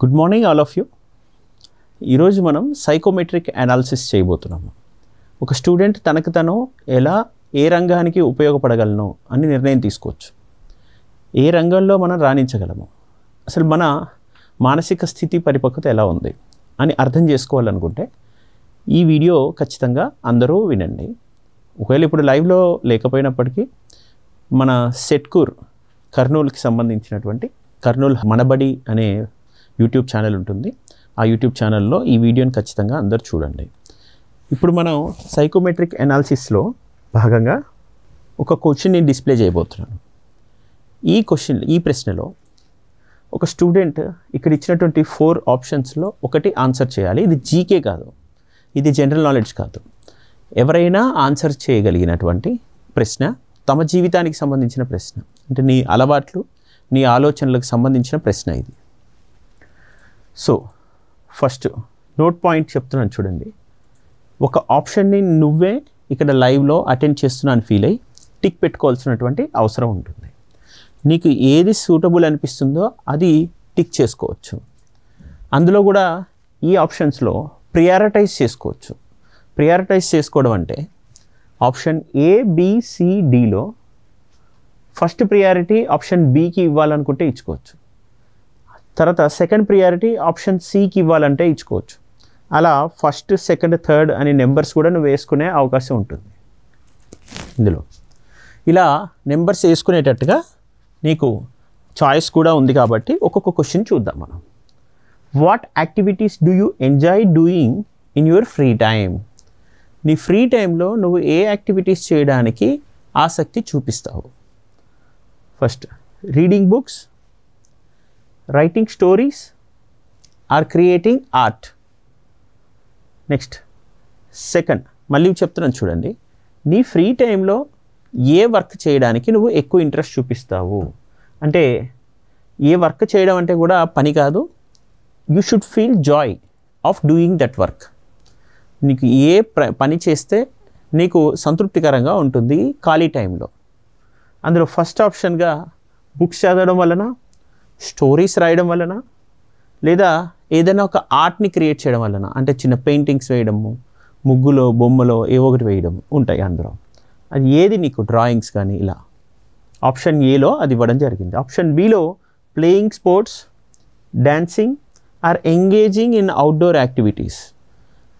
Good morning all of you. ఈరోజు మనం psychometric analysis చేయబోతున్నాము. ఒక స్టూడెంట్ తనకు తను ఎలా ఏ రంగానికి ఉపయోగపడగలను అని నిర్ణయం తీసుకోవచ్చు. ఏ రంగంలో మనం రాణించగలము, అసలు మన మానసిక స్థితి పరిపక్వత ఎలా ఉంది అని అర్థం చేసుకోవాలనుకుంటే ఈ వీడియో ఖచ్చితంగా అందరూ వినండి. ఒకవేళ ఇప్పుడు లైవ్లో లేకపోయినప్పటికీ మన సెట్కూర్ కర్నూలుకి సంబంధించినటువంటి కర్నూలు మనబడి అనే యూట్యూబ్ ఛానల్ ఉంటుంది. ఆ యూట్యూబ్ ఛానల్లో ఈ వీడియోని ఖచ్చితంగా అందరూ చూడండి. ఇప్పుడు మనం సైకోమెట్రిక్ అనాలిసిస్లో భాగంగా ఒక క్వశ్చన్ని డిస్ప్లే చేయబోతున్నాను. ఈ ప్రశ్నలో ఒక స్టూడెంట్ ఇక్కడ ఇచ్చినటువంటి 4 ఆప్షన్స్లో ఒకటి ఆన్సర్ చేయాలి. ఇది జీకే కాదు, ఇది జనరల్ నాలెడ్జ్ కాదు, ఎవరైనా ఆన్సర్ చేయగలిగినటువంటి ప్రశ్న, తమ జీవితానికి సంబంధించిన ప్రశ్న, అంటే నీ అలవాట్లు నీ ఆలోచనలకు సంబంధించిన ప్రశ్న ఇది. సో ఫస్ట్ నోట్ పాయింట్ చెప్తున్నాను చూడండి. ఒక ఆప్షన్ని నువ్వే ఇక్కడ లైవ్లో అటెండ్ చేస్తున్నాను ఫీల్ అయ్యి టిక్ పెట్టుకోవాల్సినటువంటి అవసరం ఉంటుంది. నీకు ఏది సూటబుల్ అనిపిస్తుందో అది టిక్ చేసుకోవచ్చు. అందులో కూడా ఈ ఆప్షన్స్లో ప్రియారిటైజ్ చేసుకోవచ్చు. ప్రియారిటైజ్ చేసుకోవడం అంటే ఆప్షన్ ABCDలో ఫస్ట్ ప్రియారిటీ ఆప్షన్ Bకి ఇవ్వాలనుకుంటే ఇచ్చుకోవచ్చు. తర్వాత సెకండ్ ప్రియారిటీ ఆప్షన్ Cకి ఇవ్వాలంటే ఇచ్చుకోవచ్చు. అలా ఫస్ట్, సెకండ్, థర్డ్ అనే నెంబర్స్ కూడా నువ్వు వేసుకునే అవకాశం ఉంటుంది. ఇందులో ఇలా నెంబర్స్ వేసుకునేటట్టుగా నీకు చాయిస్ కూడా ఉంది కాబట్టి ఒక్కొక్క క్వశ్చన్ చూద్దాం మనం. What activities do you enjoy doing in your free time? నీ ఫ్రీ టైంలో నువ్వు ఏ యాక్టివిటీస్ చేయడానికి ఆసక్తి చూపిస్తావు? First reading books, writing stories or creating art. Next second, మళ్ళీ చెప్తున్నాను చూడండి. నీ ఫ్రీ టైంలో ఏ వర్క్ చేయడానికి నువ్వు ఎక్కువ ఇంట్రెస్ట్ చూపిస్తావు? అంటే ఏ వర్క్ చేయడం అంటే కూడా పని కాదు, you should feel Joy of doing that work. నీకు ఏ పని చేస్తే నీకు సంతృప్తికరంగా ఉంటుంది ఖాళీ టైంలో. అందులో ఫస్ట్ ఆప్షన్గా బుక్స్ చదవడం వలన, స్టోరీస్ రాయడం వలన, లేదా ఏదైనా ఒక ఆర్ట్ని క్రియేట్ చేయడం వలన, అంటే చిన్న పెయింటింగ్స్ వేయడము, ముగ్గులో బొమ్మలో ఏవో ఒకటి వేయడం ఉంటాయి అందులో. అది ఏది నీకు డ్రాయింగ్స్ కానీ ఇలా. ఆప్షన్ ఏలో అది ఇవ్వడం జరిగింది. Option below playing sports, dancing are engaging in outdoor activities.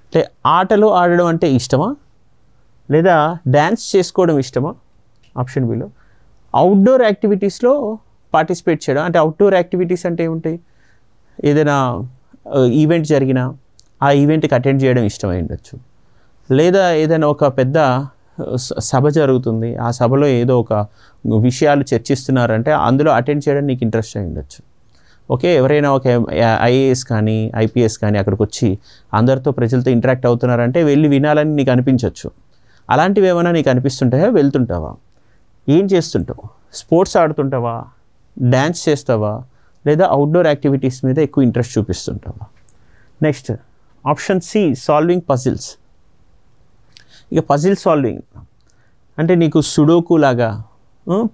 అంటే ఆటలు ఆడడం అంటే ఇష్టమా, లేదా డ్యాన్స్ చేసుకోవడం ఇష్టమా? ఆప్షన్ బిలో అవుట్డోర్ యాక్టివిటీస్లో పార్టిసిపేట్ చేయడం. అంటే అవుట్డోర్ యాక్టివిటీస్ అంటే ఏముంటాయి? ఏదైనా ఈవెంట్ జరిగినా ఆ ఈవెంట్కి అటెండ్ చేయడం ఇష్టమై ఉండొచ్చు, లేదా ఏదైనా ఒక పెద్ద సభ జరుగుతుంది, ఆ సభలో ఏదో ఒక విషయాలు చర్చిస్తున్నారంటే అందులో అటెండ్ చేయడం నీకు ఇంట్రెస్ట్ అయి ఉండొచ్చు. ఓకే, ఎవరైనా ఒక IAS కానీ IPS కానీ అక్కడికి వచ్చి అందరితో ప్రజలతో ఇంటరాక్ట్ అవుతున్నారంటే వెళ్ళి వినాలని నీకు అనిపించవచ్చు. అలాంటివి ఏమైనా నీకు అనిపిస్తుంటాయా? వెళ్తుంటావా? ఏం చేస్తుంటావు? స్పోర్ట్స్ ఆడుతుంటావా, డ్యాన్స్ చేస్తావా, లేదా అవుట్డోర్ యాక్టివిటీస్ మీద ఎక్కువ ఇంట్రెస్ట్ చూపిస్తుంటావా? Next option C, solving puzzles. ఇక పజిల్ సాల్వింగ్ అంటే నీకు సుడోకు లాగా,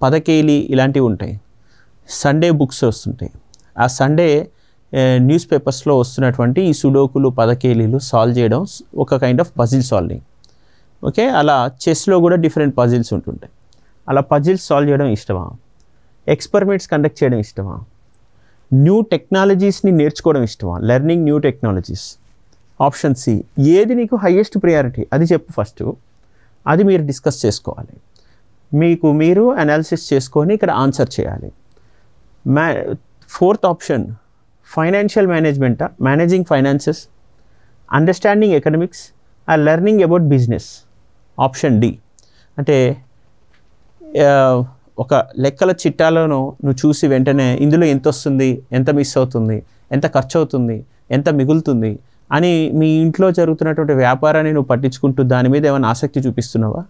పదకేలి ఇలాంటివి ఉంటాయి. సండే బుక్స్ వస్తుంటాయి. ఆ సండే న్యూస్ పేపర్స్లో వస్తున్నటువంటి ఈ సుడోకులు, పదకేలీలు సాల్వ్ చేయడం ఒక kind of puzzle solving. Okay, అలా చెస్లో కూడా డిఫరెంట్ పజిల్స్ ఉంటుంటాయి. అలా పజిల్స్ సాల్వ్ చేయడం ఇష్టమా? ఎక్స్పెరిమెంట్స్ కండక్ట్ చేయడం ఇష్టమా? న్యూ టెక్నాలజీస్ని నేర్చుకోవడం ఇష్టమా? Learning new technologies. Option C, ఏది నీకు హైయెస్ట్ ప్రియారిటీ అది చెప్పు ఫస్ట్. అది మీరు డిస్కస్ చేసుకోవాలి. మీరు అనాలిసిస్ చేసుకొని ఇక్కడ ఆన్సర్ చేయాలి. ఫోర్త్ ఆప్షన్ ఫైనాన్షియల్ మేనేజ్మెంటా, managing finances, understanding economics or learning about business. Option D, అంటే ఒక లెక్కల చిట్టాలను నువ్వు చూసి వెంటనే ఇందులో ఎంత వస్తుంది, ఎంత మిస్ అవుతుంది, ఎంత ఖర్చు అవుతుంది, ఎంత మిగులుతుంది అని మీ ఇంట్లో జరుగుతున్నటువంటి వ్యాపారాన్ని నువ్వు పట్టించుకుంటూ దాని మీద ఏమైనా ఆసక్తి చూపిస్తున్నావా?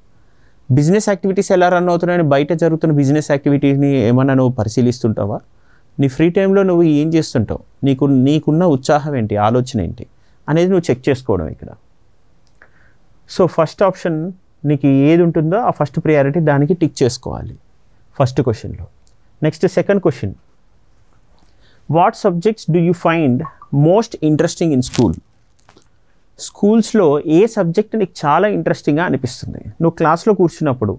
బిజినెస్ యాక్టివిటీస్ ఎలా రన్ అవుతున్నాయని బయట జరుగుతున్న బిజినెస్ యాక్టివిటీస్ని ఏమన్నా నువ్వు పరిశీలిస్తుంటావా? నీ ఫ్రీ టైంలో నువ్వు ఏం చేస్తుంటావు, నీకున్న ఉత్సాహం ఏంటి, ఆలోచన ఏంటి అనేది నువ్వు చెక్ చేసుకోవడం ఇక్కడ. సో ఫస్ట్ ఆప్షన్ నీకు ఏది ఉంటుందో ఆ ఫస్ట్ ప్రియారిటీ దానికి టిక్ చేసుకోవాలి ఫస్ట్ క్వశ్చన్లో. Next second question, what subjects do you find most interesting in school? స్కూల్స్లో ఏ సబ్జెక్ట్ నీకు చాలా ఇంట్రెస్టింగ్గా అనిపిస్తుంది? నువ్వు క్లాస్లో కూర్చున్నప్పుడు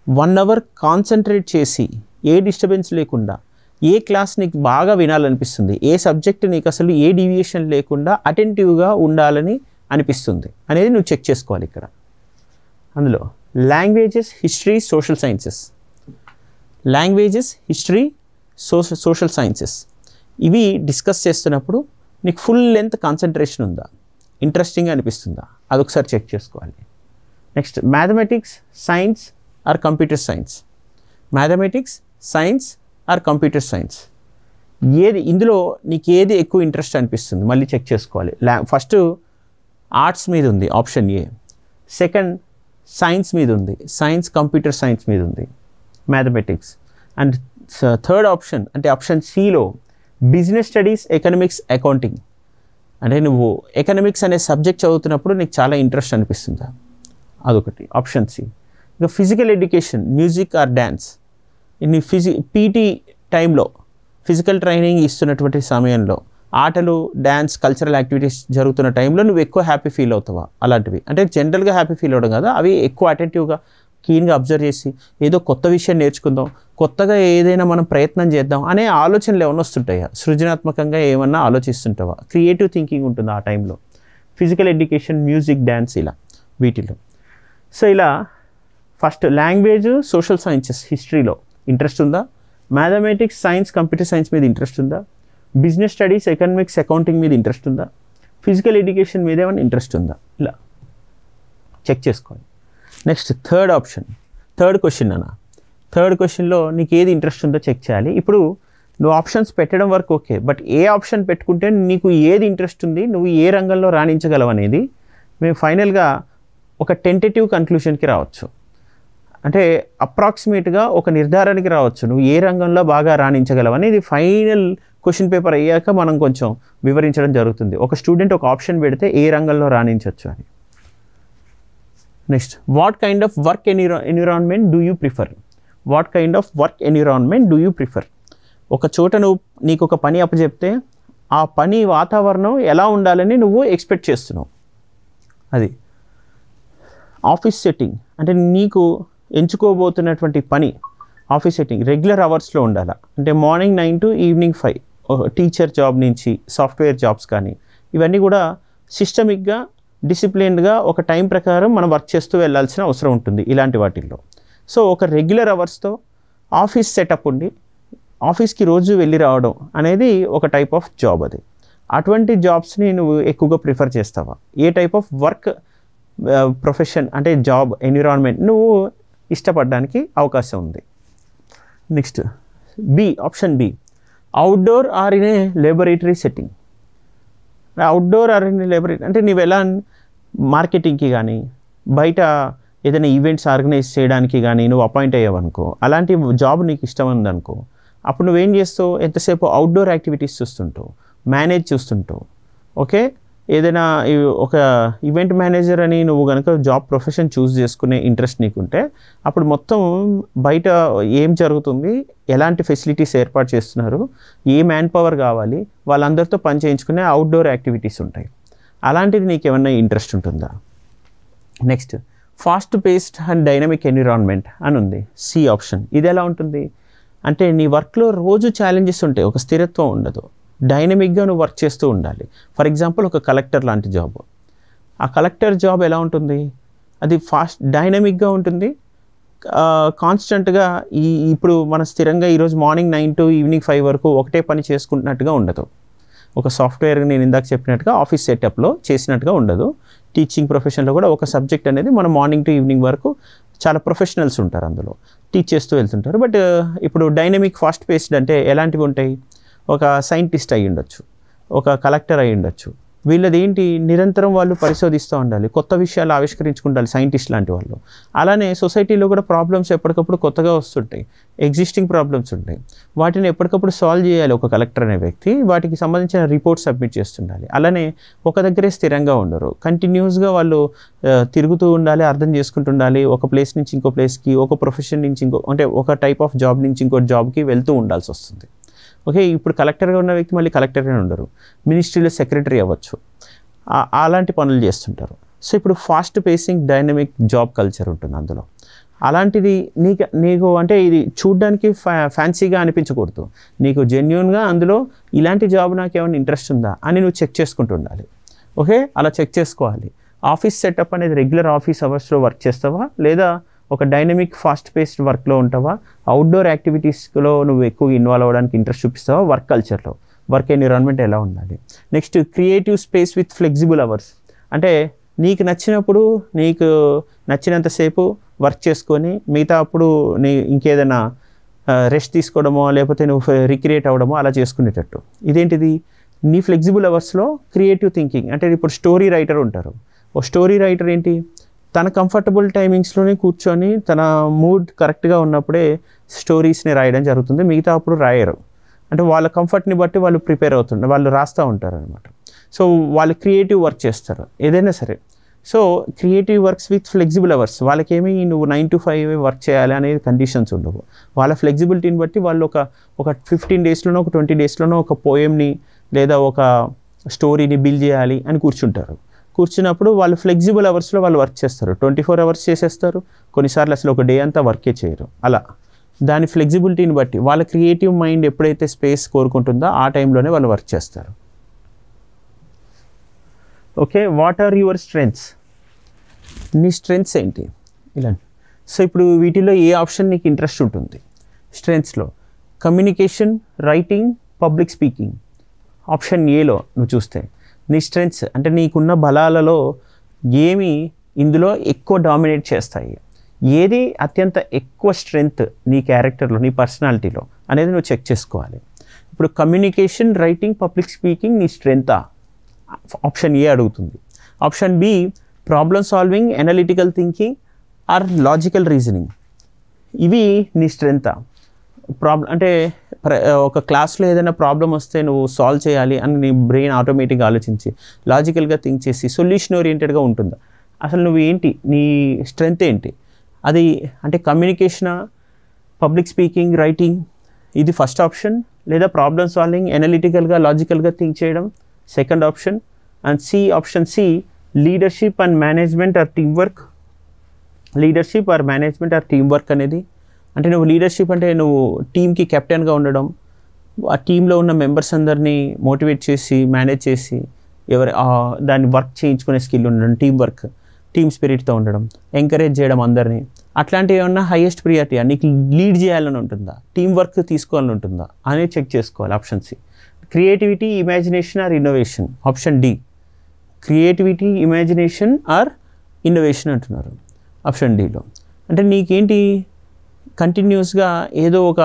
1 అవర్ కాన్సన్ట్రేట్ చేసి ఏ డిస్టర్బెన్స్ లేకుండా ఏ క్లాస్ నీకు బాగా వినాలనిపిస్తుంది, ఏ సబ్జెక్ట్ నీకు అసలు ఏ డీవియేషన్ లేకుండా అటెంటివ్గా ఉండాలని అనిపిస్తుంది అనేది నువ్వు చెక్ చేసుకోవాలి ఇక్కడ. అందులో languages, history, social sciences. Languages, history, social sciences ఇవి డిస్కస్ చేస్తున్నప్పుడు నీకు ఫుల్ లెంత్ కాన్సన్ట్రేషన్ ఉందా, ఇంట్రెస్టింగ్గా అనిపిస్తుందా, అదొకసారి చెక్ చేసుకోవాలి. Next mathematics, science or computer science. Mathematics, science or computer science ఏది ఇందులో నీకు ఏది ఎక్కువ ఇంట్రెస్ట్ అనిపిస్తుంది మళ్ళీ చెక్ చేసుకోవాలి. ఫస్ట్ ఆర్ట్స్ మీద ఉంది ఆప్షన్ ఏ, సెకండ్ సైన్స్ మీద ఉంది, సైన్స్ కంప్యూటర్ సైన్స్ మీద ఉంది మ్యాథమెటిక్స్, అండ్ థర్డ్ ఆప్షన్ అంటే ఆప్షన్ సిలో బిజినెస్ స్టడీస్, ఎకనామిక్స్, అకౌంటింగ్. అంటే నువ్వు ఎకనామిక్స్ అనే సబ్జెక్ట్ చదువుతున్నప్పుడు నీకు చాలా ఇంట్రెస్ట్ అనిపిస్తుందా, అదొకటి ఆప్షన్ సి. ఇంకా physical education, music or dance. ఇన్ని పీటీ టైంలో ఫిజికల్ ట్రైనింగ్ ఇస్తున్నటువంటి సమయంలో ఆటలు, డ్యాన్స్, కల్చరల్ యాక్టివిటీస్ జరుగుతున్న టైంలో నువ్వు ఎక్కువ హ్యాపీ ఫీల్ అవుతావా? అలాంటివి అంటే జనరల్గా హ్యాపీ ఫీల్ అవ్వడం కదా, అవి ఎక్కువ అటెంటివ్గా కీన్గా అబ్జర్వ్ చేసి ఏదో కొత్త విషయం నేర్చుకుందాం, కొత్తగా ఏదైనా మనం ప్రయత్నం చేద్దాం అనే ఆలోచనలు ఏమైనా వస్తుంటాయా? సృజనాత్మకంగా ఏమన్నా ఆలోచిస్తుంటావా? క్రియేటివ్ థింకింగ్ ఉంటుంది ఆ టైంలో. ఫిజికల్ ఎడ్యుకేషన్, మ్యూజిక్, డ్యాన్స్ ఇలా వీటిలో. సో ఇలా ఫస్ట్ లాంగ్వేజ్, సోషల్ సైన్సెస్, హిస్టరీలో ఇంట్రెస్ట్ ఉందా? మ్యాథమెటిక్స్, సైన్స్, కంప్యూటర్ సైన్స్ మీద ఇంట్రెస్ట్ ఉందా? బిజినెస్ స్టడీస్, ఎకనామిక్స్, అకౌంటింగ్ మీద ఇంట్రెస్ట్ ఉందా? ఫిజికల్ ఎడ్యుకేషన్ మీద ఏమైనా ఇంట్రెస్ట్ ఉందా? ఇలా చెక్ చేసుకోండి. Next third option, third question అన్న. థర్డ్ క్వశ్చన్లో నీకు ఏది ఇంట్రెస్ట్ ఉందో చెక్ చేయాలి. ఇప్పుడు నువ్వు ఆప్షన్స్ పెట్టడం వరకు ఓకే, బట్ ఏ ఆప్షన్ పెట్టుకుంటే నీకు ఏది ఇంట్రెస్ట్ ఉంది, నువ్వు ఏ రంగంలో రాణించగలవు అనేది మేము ఫైనల్గా ఒక టెంటేటివ్ కన్క్లూషన్కి రావచ్చు. అంటే అప్రాక్సిమేట్గా ఒక నిర్ధారణకి రావచ్చు నువ్వు ఏ రంగంలో బాగా రాణించగలవు అనేది. ఫైనల్ క్వశ్చన్ పేపర్ అయ్యాక మనం కొంచెం వివరించడం జరుగుతుంది. ఒక స్టూడెంట్ ఒక ఆప్షన్ పెడితే ఏ రంగంలో రాణించవచ్చు అని. Next what kind of work environment do you prefer? What kind of work environment do you prefer? ఒక చోట నీకు ఒక పని అప్పచెప్తే ఆ పని వాతావరణం ఎలా ఉండాలని నువ్వు ఎక్స్పెక్ట్ చేస్తున్నావు. అది ఆఫీస్ సెట్టింగ్ అంటే నీకు ఎంచుకోబోతున్నటువంటి పని ఆఫీస్ సెట్టింగ్ రెగ్యులర్ అవర్స్లో ఉండాలా, అంటే morning 9 to evening 5. Teacher job నుంచి సాఫ్ట్వేర్ జాబ్స్ కానీ ఇవన్నీ కూడా సిస్టమిక్గా, డిసిప్లిన్డ్గా ఒక టైం ప్రకారం మనం వర్క్ చేస్తూ వెళ్ళాల్సిన అవసరం ఉంటుంది ఇలాంటి వాటిల్లో. సో ఒక రెగ్యులర్ అవర్స్తో ఆఫీస్ సెటప్ ఉండి ఆఫీస్కి రోజు వెళ్ళి రావడం అనేది ఒక టైప్ ఆఫ్ జాబ్. అది అటువంటి జాబ్స్ని నువ్వు ఎక్కువగా ప్రిఫర్ చేస్తావా? A type of work profession అంటే జాబ్ ఎన్విరాన్మెంట్ నువ్వు ఇష్టపడడానికి అవకాశం ఉంది? Next B, option B, outdoor or in a laboratory setting. Outdoor or in a laboratory అంటే నువ్వు ఎలా మార్కెటింగ్కి కానీ బయట ఏదైనా ఈవెంట్స్ ఆర్గనైజ్ చేయడానికి కానీ నువ్వు అపాయింట్ అయ్యావనుకో, అలాంటి జాబ్ నీకు ఇష్టం ఉందనుకో, అప్పుడు నువ్వేం చేస్తావు? ఎంతసేపు అవుట్డోర్ యాక్టివిటీస్ చూస్తుంటావు, మేనేజ్ చూస్తుంటావు. ఓకే, ఏదైనా ఒక ఈవెంట్ మేనేజర్ అని నువ్వు కనుక జాబ్ ప్రొఫెషన్ చూస్ చేసుకునే ఇంట్రెస్ట్ నీకుంటే అప్పుడు మొత్తం బయట ఏం జరుగుతుంది, ఎలాంటి ఫెసిలిటీస్ ఏర్పాటు చేస్తున్నారు, ఏ మ్యాన్ పవర్ కావాలి, వాళ్ళందరితో పని చేయించుకునే అవుట్డోర్ యాక్టివిటీస్ ఉంటాయి. అలాంటిది నీకు ఏమన్నా ఇంట్రెస్ట్ ఉంటుందా? Next fast paced and dynamic environment అని ఉంది, సి ఆప్షన్. ఇది ఎలా ఉంటుంది అంటే నీ వర్క్లో రోజు ఛాలెంజెస్ ఉంటాయి, ఒక స్థిరత్వం ఉండదు, డైనమిక్గా నువ్వు వర్క్ చేస్తూ ఉండాలి. ఫర్ ఎగ్జాంపుల్ ఒక కలెక్టర్ లాంటి జాబ్, ఆ కలెక్టర్ జాబ్ ఎలా ఉంటుంది? అది ఫాస్ట్ డైనమిక్గా ఉంటుంది, కాన్స్టెంట్గా ఇప్పుడు మన స్థిరంగా ఈరోజు మార్నింగ్ 9 to ఈవినింగ్ 5 వరకు ఒకటే పని చేసుకుంటున్నట్టుగా ఉండదు. ఒక సాఫ్ట్వేర్ నేను ఇందాక చెప్పినట్టుగా ఆఫీస్ సెటప్లో చేసినట్టుగా ఉండదు. టీచింగ్ ప్రొఫెషన్లో కూడా ఒక సబ్జెక్ట్ అనేది మనం మార్నింగ్ టు ఈవినింగ్ వరకు చాలా ప్రొఫెషనల్స్ ఉంటారు, అందులో టీచ్ చేస్తూ వెళ్తుంటారు. బట్ ఇప్పుడు డైనమిక్ ఫాస్ట్ పేస్డ్ అంటే ఎలాంటివి ఉంటాయి? ఒక సైంటిస్ట్ అయి ఉండొచ్చు, ఒక కలెక్టర్ అయి ఉండొచ్చు. వీళ్ళది ఏంటి, నిరంతరం వాళ్ళు పరిశోధిస్తూ ఉండాలి, కొత్త విషయాలు ఆవిష్కరించుకుంటారు సైంటిస్ట్ లాంటి వాళ్ళు. అలానే సొసైటీలో కూడా ప్రాబ్లమ్స్ ఎప్పటికప్పుడు కొత్తగా వస్తుంటాయి, ఎగ్జిస్టింగ్ ప్రాబ్లమ్స్ ఉంటాయి, వాటిని ఎప్పటికప్పుడు సాల్వ్ చేయాలి ఒక కలెక్టర్ అనే వ్యక్తి. వాటికి సంబంధించిన రిపోర్ట్ సబ్మిట్ చేస్తుండాలి. అలానే ఒక దగ్గరే స్థిరంగా ఉండరు, కంటిన్యూస్గా వాళ్ళు తిరుగుతూ ఉండాలి, అర్థం చేసుకుంటుండాలి, ఒక ప్లేస్ నుంచి ఇంకో ప్లేస్కి, ఒక ప్రొఫెషన్ నుంచి ఇంకో అంటే ఒక టైప్ ఆఫ్ జాబ్ నుంచి ఇంకో జాబ్కి వెళ్తూ ఉండాల్సి వస్తుంది. ఓకే, ఇప్పుడు కలెక్టర్గా ఉన్న వ్యక్తి మళ్ళీ కలెక్టర్గా ఉండరు, మినిస్ట్రీలో సెక్రటరీ అవ్వచ్చు, అలాంటి పనులు చేస్తుంటారు. సో ఇప్పుడు fast facing dynamic job culture ఉంటుంది అందులో. అలాంటిది నీకు అంటే ఇది చూడ్డానికి ఫ్యాన్సీగా అనిపించకూడదు, నీకు జెన్యున్గా అందులో ఇలాంటి జాబ్ నాకు ఏమైనా ఇంట్రెస్ట్ ఉందా అని నువ్వు చెక్ చేసుకుంటూ ఉండాలి. ఓకే, అలా చెక్ చేసుకోవాలి. ఆఫీస్ సెటప్ అనేది రెగ్యులర్ ఆఫీస్ అవర్స్లో వర్క్ చేస్తావా, లేదా ఒక డైనమిక్ ఫాస్ట్ పేస్డ్ వర్క్లో ఉంటావా, అవుట్డోర్ యాక్టివిటీస్లో నువ్వు ఎక్కువ ఇన్వాల్వ్ అవ్వడానికి ఇంట్రెస్ట్ చూపిస్తావా, వర్క్ కల్చర్లో వర్క్ ఎన్విరాన్మెంట్ ఎలా ఉండాలి. Next creative space with flexible hours, అంటే నీకు నచ్చినప్పుడు నీకు నచ్చినంతసేపు వర్క్ చేసుకొని మిగతా అప్పుడు ఇంకేదైనా రెస్ట్ తీసుకోవడమో లేకపోతే నువ్వు రిక్రియేట్ అవ్వడమో అలా చేసుకునేటట్టు. ఇదేంటిది, నీ ఫ్లెక్సిబుల్ అవర్స్లో క్రియేటివ్ థింకింగ్. అంటే ఇప్పుడు స్టోరీ రైటర్ ఉంటారు, ఓ స్టోరీ రైటర్ ఏంటి, తన కంఫర్టబుల్ టైమింగ్స్లోనే కూర్చొని తన మూడ్ కరెక్ట్గా ఉన్నప్పుడే స్టోరీస్ని రాయడం జరుగుతుంది, మిగతా అప్పుడు రాయరు. అంటే వాళ్ళ కంఫర్ట్ని బట్టి వాళ్ళు ప్రిపేర్ అవుతుంటారు, వాళ్ళు రాస్తూ ఉంటారు అనమాట. సో వాళ్ళు క్రియేటివ్ వర్క్ చేస్తారు ఏదైనా సరే. So creative works with flexible hours, వాళ్ళకేమీ నువ్వు 9 to 5 వర్క్ చేయాలి అనేది కండిషన్స్ ఉండవు. వాళ్ళ ఫ్లెక్సిబిలిటీని బట్టి వాళ్ళు ఒక 15 డేస్లోనో ఒక 20 డేస్లోనో ఒక పోయంని లేదా ఒక స్టోరీని బిల్డ్ చేయాలి అని కూర్చుంటారు. కూర్చున్నప్పుడు వాళ్ళు ఫ్లెక్సిబుల్ అవర్స్లో వాళ్ళు వర్క్ చేస్తారు, 24 hours చేసేస్తారు, కొన్నిసార్లు అసలు ఒక డే అంతా వర్కే చేయరు. అలా దాని ఫ్లెక్సిబిలిటీని బట్టి వాళ్ళ క్రియేటివ్ మైండ్ ఎప్పుడైతే స్పేస్ కోరుకుంటుందో ఆ టైంలోనే వాళ్ళు వర్క్ చేస్తారు. Okay, what are your strengths, నీ స్ట్రెంగ్త్స్ ఏంటి ఇలా. సో ఇప్పుడు వీటిలో ఏ ఆప్షన్ నీకు ఇంట్రెస్ట్ ఉంటుంది? స్ట్రెంగ్త్స్లో communication, writing, public speaking. Option ఏలో నువ్వు చూస్తే నీ స్ట్రెంగ్త్స్ అంటే నీకున్న బలాలలో ఏమి ఇందులో ఎక్కువ డామినేట్ చేస్తాయి, ఏది అత్యంత ఎక్కువ స్ట్రెంగ్త్ నీ క్యారెక్టర్లో నీ పర్సనాలిటీలో అనేది నువ్వు చెక్ చేసుకోవాలి. ఇప్పుడు కమ్యూనికేషన్, రైటింగ్, పబ్లిక్ స్పీకింగ్ నీ స్ట్రెంగ్తా? ఆప్షన్ ఏ అడుగుతుంది. Option B problem solving, analytical thinking or logical reasoning. ఇవి నీ స్ట్రెంగ్తా? అంటే ఒక క్లాస్లో ఏదైనా ప్రాబ్లం వస్తే నువ్వు సాల్వ్ చేయాలి అని నీ బ్రెయిన్ ఆటోమేటిక్గా ఆలోచించి లాజికల్గా థింక్ చేసి సొల్యూషన్ ఓరియంటెడ్గా ఉంటుందా? అసలు నువ్వు ఏంటి, నీ స్ట్రెంగ్త్ ఏంటి? అది అంటే కమ్యూనికేషనా, పబ్లిక్ స్పీకింగ్, రైటింగ్, ఇది ఫస్ట్ ఆప్షన్, లేదా ప్రాబ్లమ్ సాల్వింగ్, అనలిటికల్గా లాజికల్గా థింక్ చేయడం second option. And option C leadership and management or team work. Leadership or management or team work అనేది అంటే నువ్వు లీడర్షిప్ అంటే నువ్వు టీమ్కి కెప్టెన్గా ఉండడం, ఆ టీంలో ఉన్న మెంబర్స్ అందరినీ మోటివేట్ చేసి మేనేజ్ చేసి దాన్ని వర్క్ చేయించుకునే స్కిల్ ఉండడం, టీం వర్క్, టీమ్ స్పిరిట్తో ఉండడం, ఎంకరేజ్ చేయడం అందరినీ, అట్లాంటివి ఏమన్నా హైయెస్ట్ ప్రియారిటీ, నీకు లీడ్ చేయాలని ఉంటుందా, టీం వర్క్ తీసుకోవాలని ఉంటుందా అనేది చెక్ చేసుకోవాలి. Option C creativity, imagination or innovation. Option D creativity, imagination or innovation అంటున్నారు ఆప్షన్ డిలో. అంటే నీకేంటి, కంటిన్యూస్గా ఏదో ఒక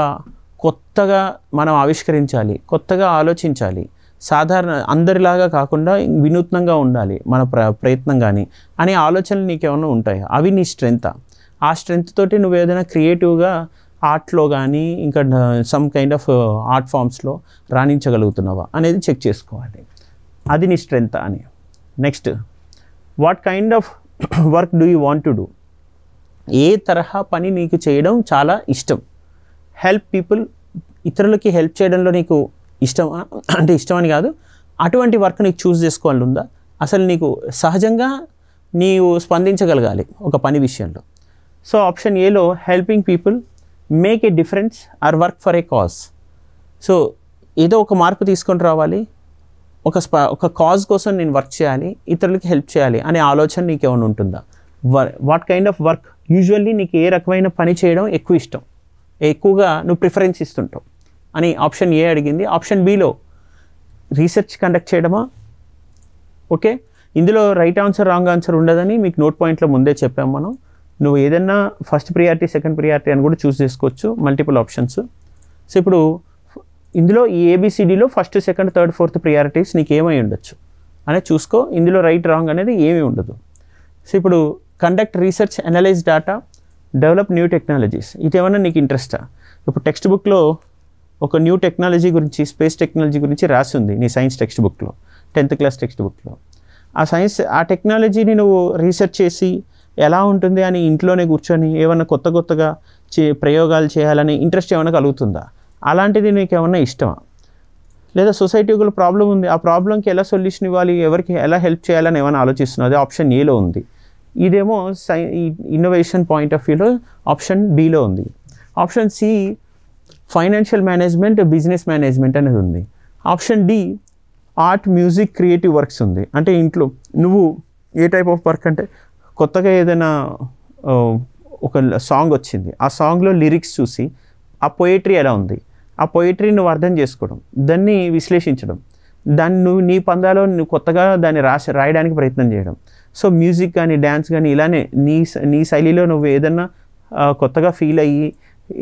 కొత్తగా మనం ఆవిష్కరించాలి, కొత్తగా ఆలోచించాలి, సాధారణ అందరిలాగా కాకుండా వినూత్నంగా ఉండాలి మన ప్రయత్నం కానీ అనే ఆలోచనలు నీకేమైనా ఉంటాయి, అవి నీ స్ట్రెంగ్త్. ఆ స్ట్రెంగ్త్ తోటి నువ్వు ఏదైనా క్రియేటివ్గా ఆర్ట్లో కానీ ఇంకా సమ్ కైండ్ ఆఫ్ ఆర్ట్ ఫామ్స్లో రాణించగలుగుతున్నావా అనేది చెక్ చేసుకోవాలి, అది నీ స్ట్రెంగ్త్ అని. Next, what kind of work do you want to do, ఏ తరహా పని నీకు చేయడం చాలా ఇష్టం. హెల్ప్ పీపుల్, ఇతరులకి హెల్ప్ చేయడంలో నీకు ఇష్టం అంటే ఇష్టం అని కాదు, అటువంటి వర్క్ నీకు చూస్ చేసుకోవాలి ఉందా, అసలు నీకు సహజంగా నీవు స్పందించగలగాలి ఒక పని విషయంలో. సో ఆప్షన్ ఏలో helping people, make a difference or work for a cause. So ఏదో ఒక మార్పు తీసుకొని రావాలి, ఒక కాజ్ కోసం నేను వర్క్ చేయాలి, ఇతరులకి హెల్ప్ చేయాలి అనే ఆలోచన నీకు ఏమైనా ఉంటుందా? What kind of work usually నీకు ఏ రకమైన పని చేయడం ఎక్కువ ఇష్టం, ఎక్కువగా నువ్వు ప్రిఫరెన్స్ ఇస్తుంటావు అని ఆప్షన్ ఏ అడిగింది. ఆప్షన్ బిలో రీసెర్చ్ కండక్ట్ చేయడమా? ఓకే, ఇందులో రైట్ ఆన్సర్ రాంగ్ ఆన్సర్ ఉండదని మీకు నోట్ పాయింట్లో ముందే చెప్పాము మనం. నువ్వు ఏదన్నా ఫస్ట్ ప్రియారిటీ సెకండ్ ప్రియారిటీ అని కూడా చూస్ చేసుకోవచ్చు, మల్టిపుల్ ఆప్షన్స్. సో ఇప్పుడు ఇందులో ఈ ఏబిసిడిలో first second third fourth priorities నీకు ఏమై ఉండొచ్చు అనేది చూసుకో, ఇందులో రైట్ రాంగ్ అనేది ఏమీ ఉండదు. సో ఇప్పుడు conduct research, analyse data, develop new technologies, ఇది ఏమన్నా నీకు ఇంట్రెస్టా? ఇప్పుడు టెక్స్ట్ బుక్లో ఒక న్యూ టెక్నాలజీ గురించి, స్పేస్ టెక్నాలజీ గురించి రాసి ఉంది నీ సైన్స్ టెక్స్ట్ బుక్లో, 10th క్లాస్ టెక్స్ట్ బుక్లో. ఆ టెక్నాలజీని నువ్వు రీసెర్చ్ చేసి ఎలా ఉంటుంది అని ఇంట్లోనే కూర్చొని ఏమన్నా కొత్తగా ప్రయోగాలు చేయాలని ఇంట్రెస్ట్ ఏమైనా కలుగుతుందా? అలాంటిది నీకు ఏమన్నా ఇష్టమా? లేదా సొసైటీలో ప్రాబ్లం ఉంది, ఆ ప్రాబ్లంకి ఎలా సొల్యూషన్ ఇవ్వాలి, ఎవరికి ఎలా హెల్ప్ చేయాలని ఏమైనా ఆలోచిస్తున్నారు, అది ఆప్షన్ ఏలో ఉంది. ఇదేమో ఇన్నోవేషన్ పాయింట్ ఆఫ్ వ్యూలో ఆప్షన్ బిలో ఉంది. Option C financial management, business management అనేది ఉంది. Option D art, music, creative works ఉంది. అంటే ఇంట్లో నువ్వు ఏ టైప్ ఆఫ్ వర్క్ అంటే కొత్తగా ఏదైనా ఒక సాంగ్ వచ్చింది, ఆ సాంగ్లో లిరిక్స్ చూసి ఆ పొయిటరీ ఎలా ఉంది, ఆ పొయిటరీ నువ్వు అర్థం చేసుకోవడం, దాన్ని విశ్లేషించడం, దాన్ని నువ్వు నీ పందాలో నువ్వు కొత్తగా దాన్ని రాయడానికి ప్రయత్నం చేయడం. సో మ్యూజిక్ కానీ డ్యాన్స్ కానీ ఇలానే నీ శైలిలో నువ్వు ఏదన్నా కొత్తగా ఫీల్ అయ్యి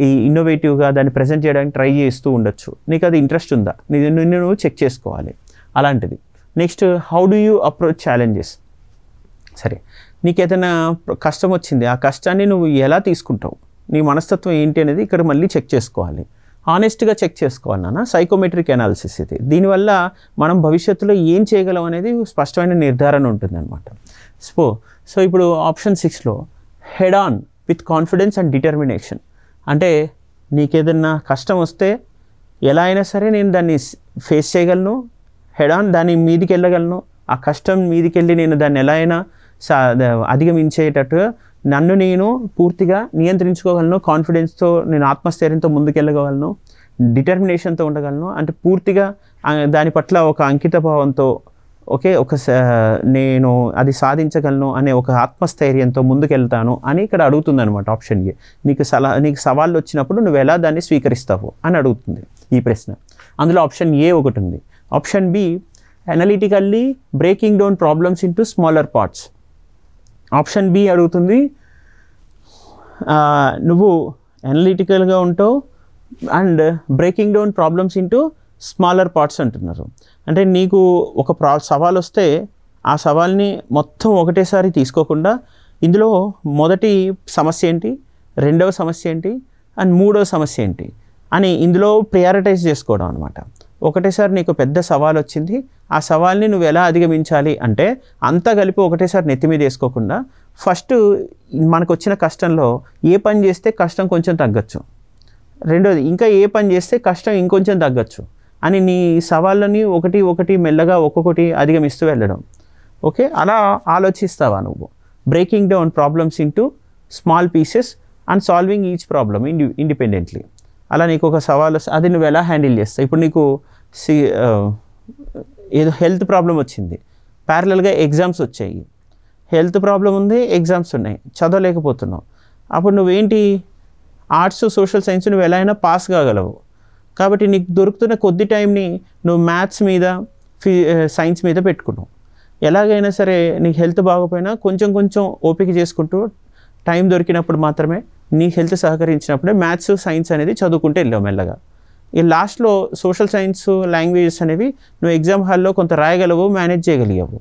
ఈ ఇన్నోవేటివ్గా దాన్ని ప్రజెంట్ చేయడానికి ట్రై చేస్తూ ఉండొచ్చు. నీకు అది ఇంట్రెస్ట్ ఉందా, నిన్ను నువ్వు చెక్ చేసుకోవాలి అలాంటిది. Next how do you approach challenges. సరే, నీకు ఏదైనా కష్టం వచ్చింది, ఆ కష్టాన్ని నువ్వు ఎలా తీసుకుంటావు, నీ మనస్తత్వం ఏంటి అనేది ఇక్కడ మళ్ళీ చెక్ చేసుకోవాలి. హానెస్ట్గా చెక్ చేసుకోవాలి నాన్న. సైకోమెట్రిక్ అనాలిసిస్ ఇది. దీనివల్ల మనం భవిష్యత్తులో ఏం చేయగలం అనేది స్పష్టమైన నిర్ధారణ ఉంటుందన్నమాట. సో ఇప్పుడు ఆప్షన్ 6లో head on with confidence and determination. అంటే నీకేదన్నా కష్టం వస్తే ఎలా అయినా సరే నేను దాన్ని ఫేస్ చేయగలను, హెడ్ ఆన్ దాని మీదికి వెళ్ళగలను, ఆ కష్టం మీదికి వెళ్ళి నేను దాన్ని ఎలా అయినా అధిగమించేటట్టుగా నన్ను నేను పూర్తిగా నియంత్రించుకోగలను, కాన్ఫిడెన్స్తో నేను ఆత్మస్థైర్యంతో ముందుకెళ్ళగలను, డిటర్మినేషన్తో ఉండగలను. అంటే పూర్తిగా దాని పట్ల ఒక అంకిత భావంతో నేను అది సాధించగలను అనే ఒక ఆత్మస్థైర్యంతో ముందుకెళ్తాను అని ఇక్కడ అడుగుతుంది అనమాట ఆప్షన్ ఏ. నీకు సవాళ్ళు వచ్చినప్పుడు నువ్వు ఎలా దాన్ని స్వీకరిస్తావు అని అడుగుతుంది ఈ ప్రశ్న. అందులో ఆప్షన్ ఏ ఒకటి ఉంది. Option B analytically breaking down problems into smaller parts. Option B అడుగుతుంది నువ్వు అనలిటికల్గా ఉంటావు and breaking down problems into smaller parts అంటున్నారు. అంటే నీకు ఒక సవాల్ వస్తే ఆ సవాల్ని మొత్తం ఒకటేసారి తీసుకోకుండా ఇందులో మొదటి సమస్య ఏంటి, రెండవ సమస్య ఏంటి అండ్ మూడవ సమస్య ఏంటి అని ఇందులో ప్రయారిటైజ్ చేసుకోవడం అనమాట. ఒకటేసారి నీకు పెద్ద సవాల్ వచ్చింది, ఆ సవాల్ని నువ్వు ఎలా అధిగమించాలి అంటే అంతా కలిపి ఒకటేసారి నెత్తి మీద వేసుకోకుండా ఫస్ట్ మనకు వచ్చిన కష్టంలో ఏ పని చేస్తే కష్టం కొంచెం తగ్గచ్చు, రెండోది ఇంకా ఏ పని చేస్తే కష్టం ఇంకొంచెం తగ్గచ్చు అని నీ సవాళ్ళని ఒకటి ఒకటి మెల్లగా ఒక్కొక్కటి అధిగమిస్తూ వెళ్ళడం. ఓకే, అలా ఆలోచిస్తావా నువ్వు? Breaking down problems into small pieces and solving each problem independently. అలా నీకు ఒక సవాల్ వస్తే అది నువ్వు ఎలా హ్యాండిల్ చేస్తావు? ఇప్పుడు నీకు ఏదో హెల్త్ ప్రాబ్లం వచ్చింది, ప్యారలల్గా ఎగ్జామ్స్ వచ్చాయి, హెల్త్ ప్రాబ్లం ఉంది, ఎగ్జామ్స్ ఉన్నాయి, చదవలేకపోతున్నావు. అప్పుడు నువ్వేంటి, ఆర్ట్స్ సోషల్ సైన్స్ నువ్వు ఎలా అయినా పాస్ కాగలవు. కాబట్టి నీకు దొరుకుతున్న కొద్ది టైంని నువ్వు మ్యాథ్స్ మీద సైన్స్ మీద పెట్టుకున్నావు. ఎలాగైనా సరే నీకు హెల్త్ బాగోపోయినా కొంచెం కొంచెం ఓపిక చేసుకుంటూ టైం దొరికినప్పుడు మాత్రమే నీ హెల్త్ సహకరించినప్పుడే మ్యాథ్స్ సైన్స్ అనేది చదువుకుంటూ వెళ్ళావు మెల్లగా. ఈ లాస్ట్లో సోషల్ సైన్స్ లాంగ్వేజెస్ అనేవి నువ్వు ఎగ్జామ్ హాల్లో కొంత రాయగలవు, మేనేజ్ చేయగలిగావు.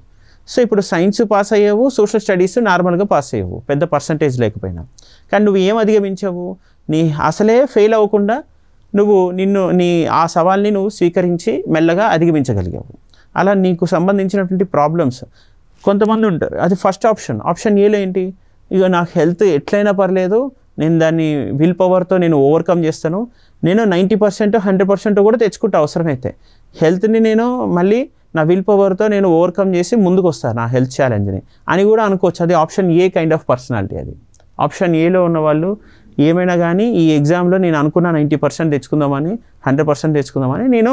సో ఇప్పుడు సైన్స్ పాస్ అయ్యావు, సోషల్ స్టడీస్ నార్మల్గా పాస్ అయ్యావు పెద్ద పర్సంటేజ్ లేకపోయినా. కానీ నువ్వు ఏం అధిగమించావు, నీ అసలే ఫెయిల్ అవ్వకుండా నువ్వు నీ ఆ సవాల్ని నువ్వు స్వీకరించి మెల్లగా అధిగమించగలిగావు. అలా నీకు సంబంధించినటువంటి ప్రాబ్లమ్స్ కొంతమంది ఉంటారు, అది ఫస్ట్ ఆప్షన్. ఆప్షన్ ఏలో ఏంటి, ఇక నాకు హెల్త్ ఎట్లయినా పర్లేదు, నేను దాన్ని విల్ పవర్తో నేను ఓవర్కమ్ చేస్తాను, నేను 90% 100% కూడా తెచ్చుకుంటా అవసరమైతే, హెల్త్ని నేను మళ్ళీ నా విల్ పవర్తో నేను ఓవర్కమ్ చేసి ముందుకు వస్తాను నా హెల్త్ ఛాలెంజ్ని అని కూడా అనుకోవచ్చు. అది option A kind of personality. అది ఆప్షన్ ఏలో ఉన్న వాళ్ళు ఏమైనా కానీ ఈ ఎగ్జామ్లో నేను అనుకున్న 90% తెచ్చుకుందామని 100% తెచ్చుకుందామని నేను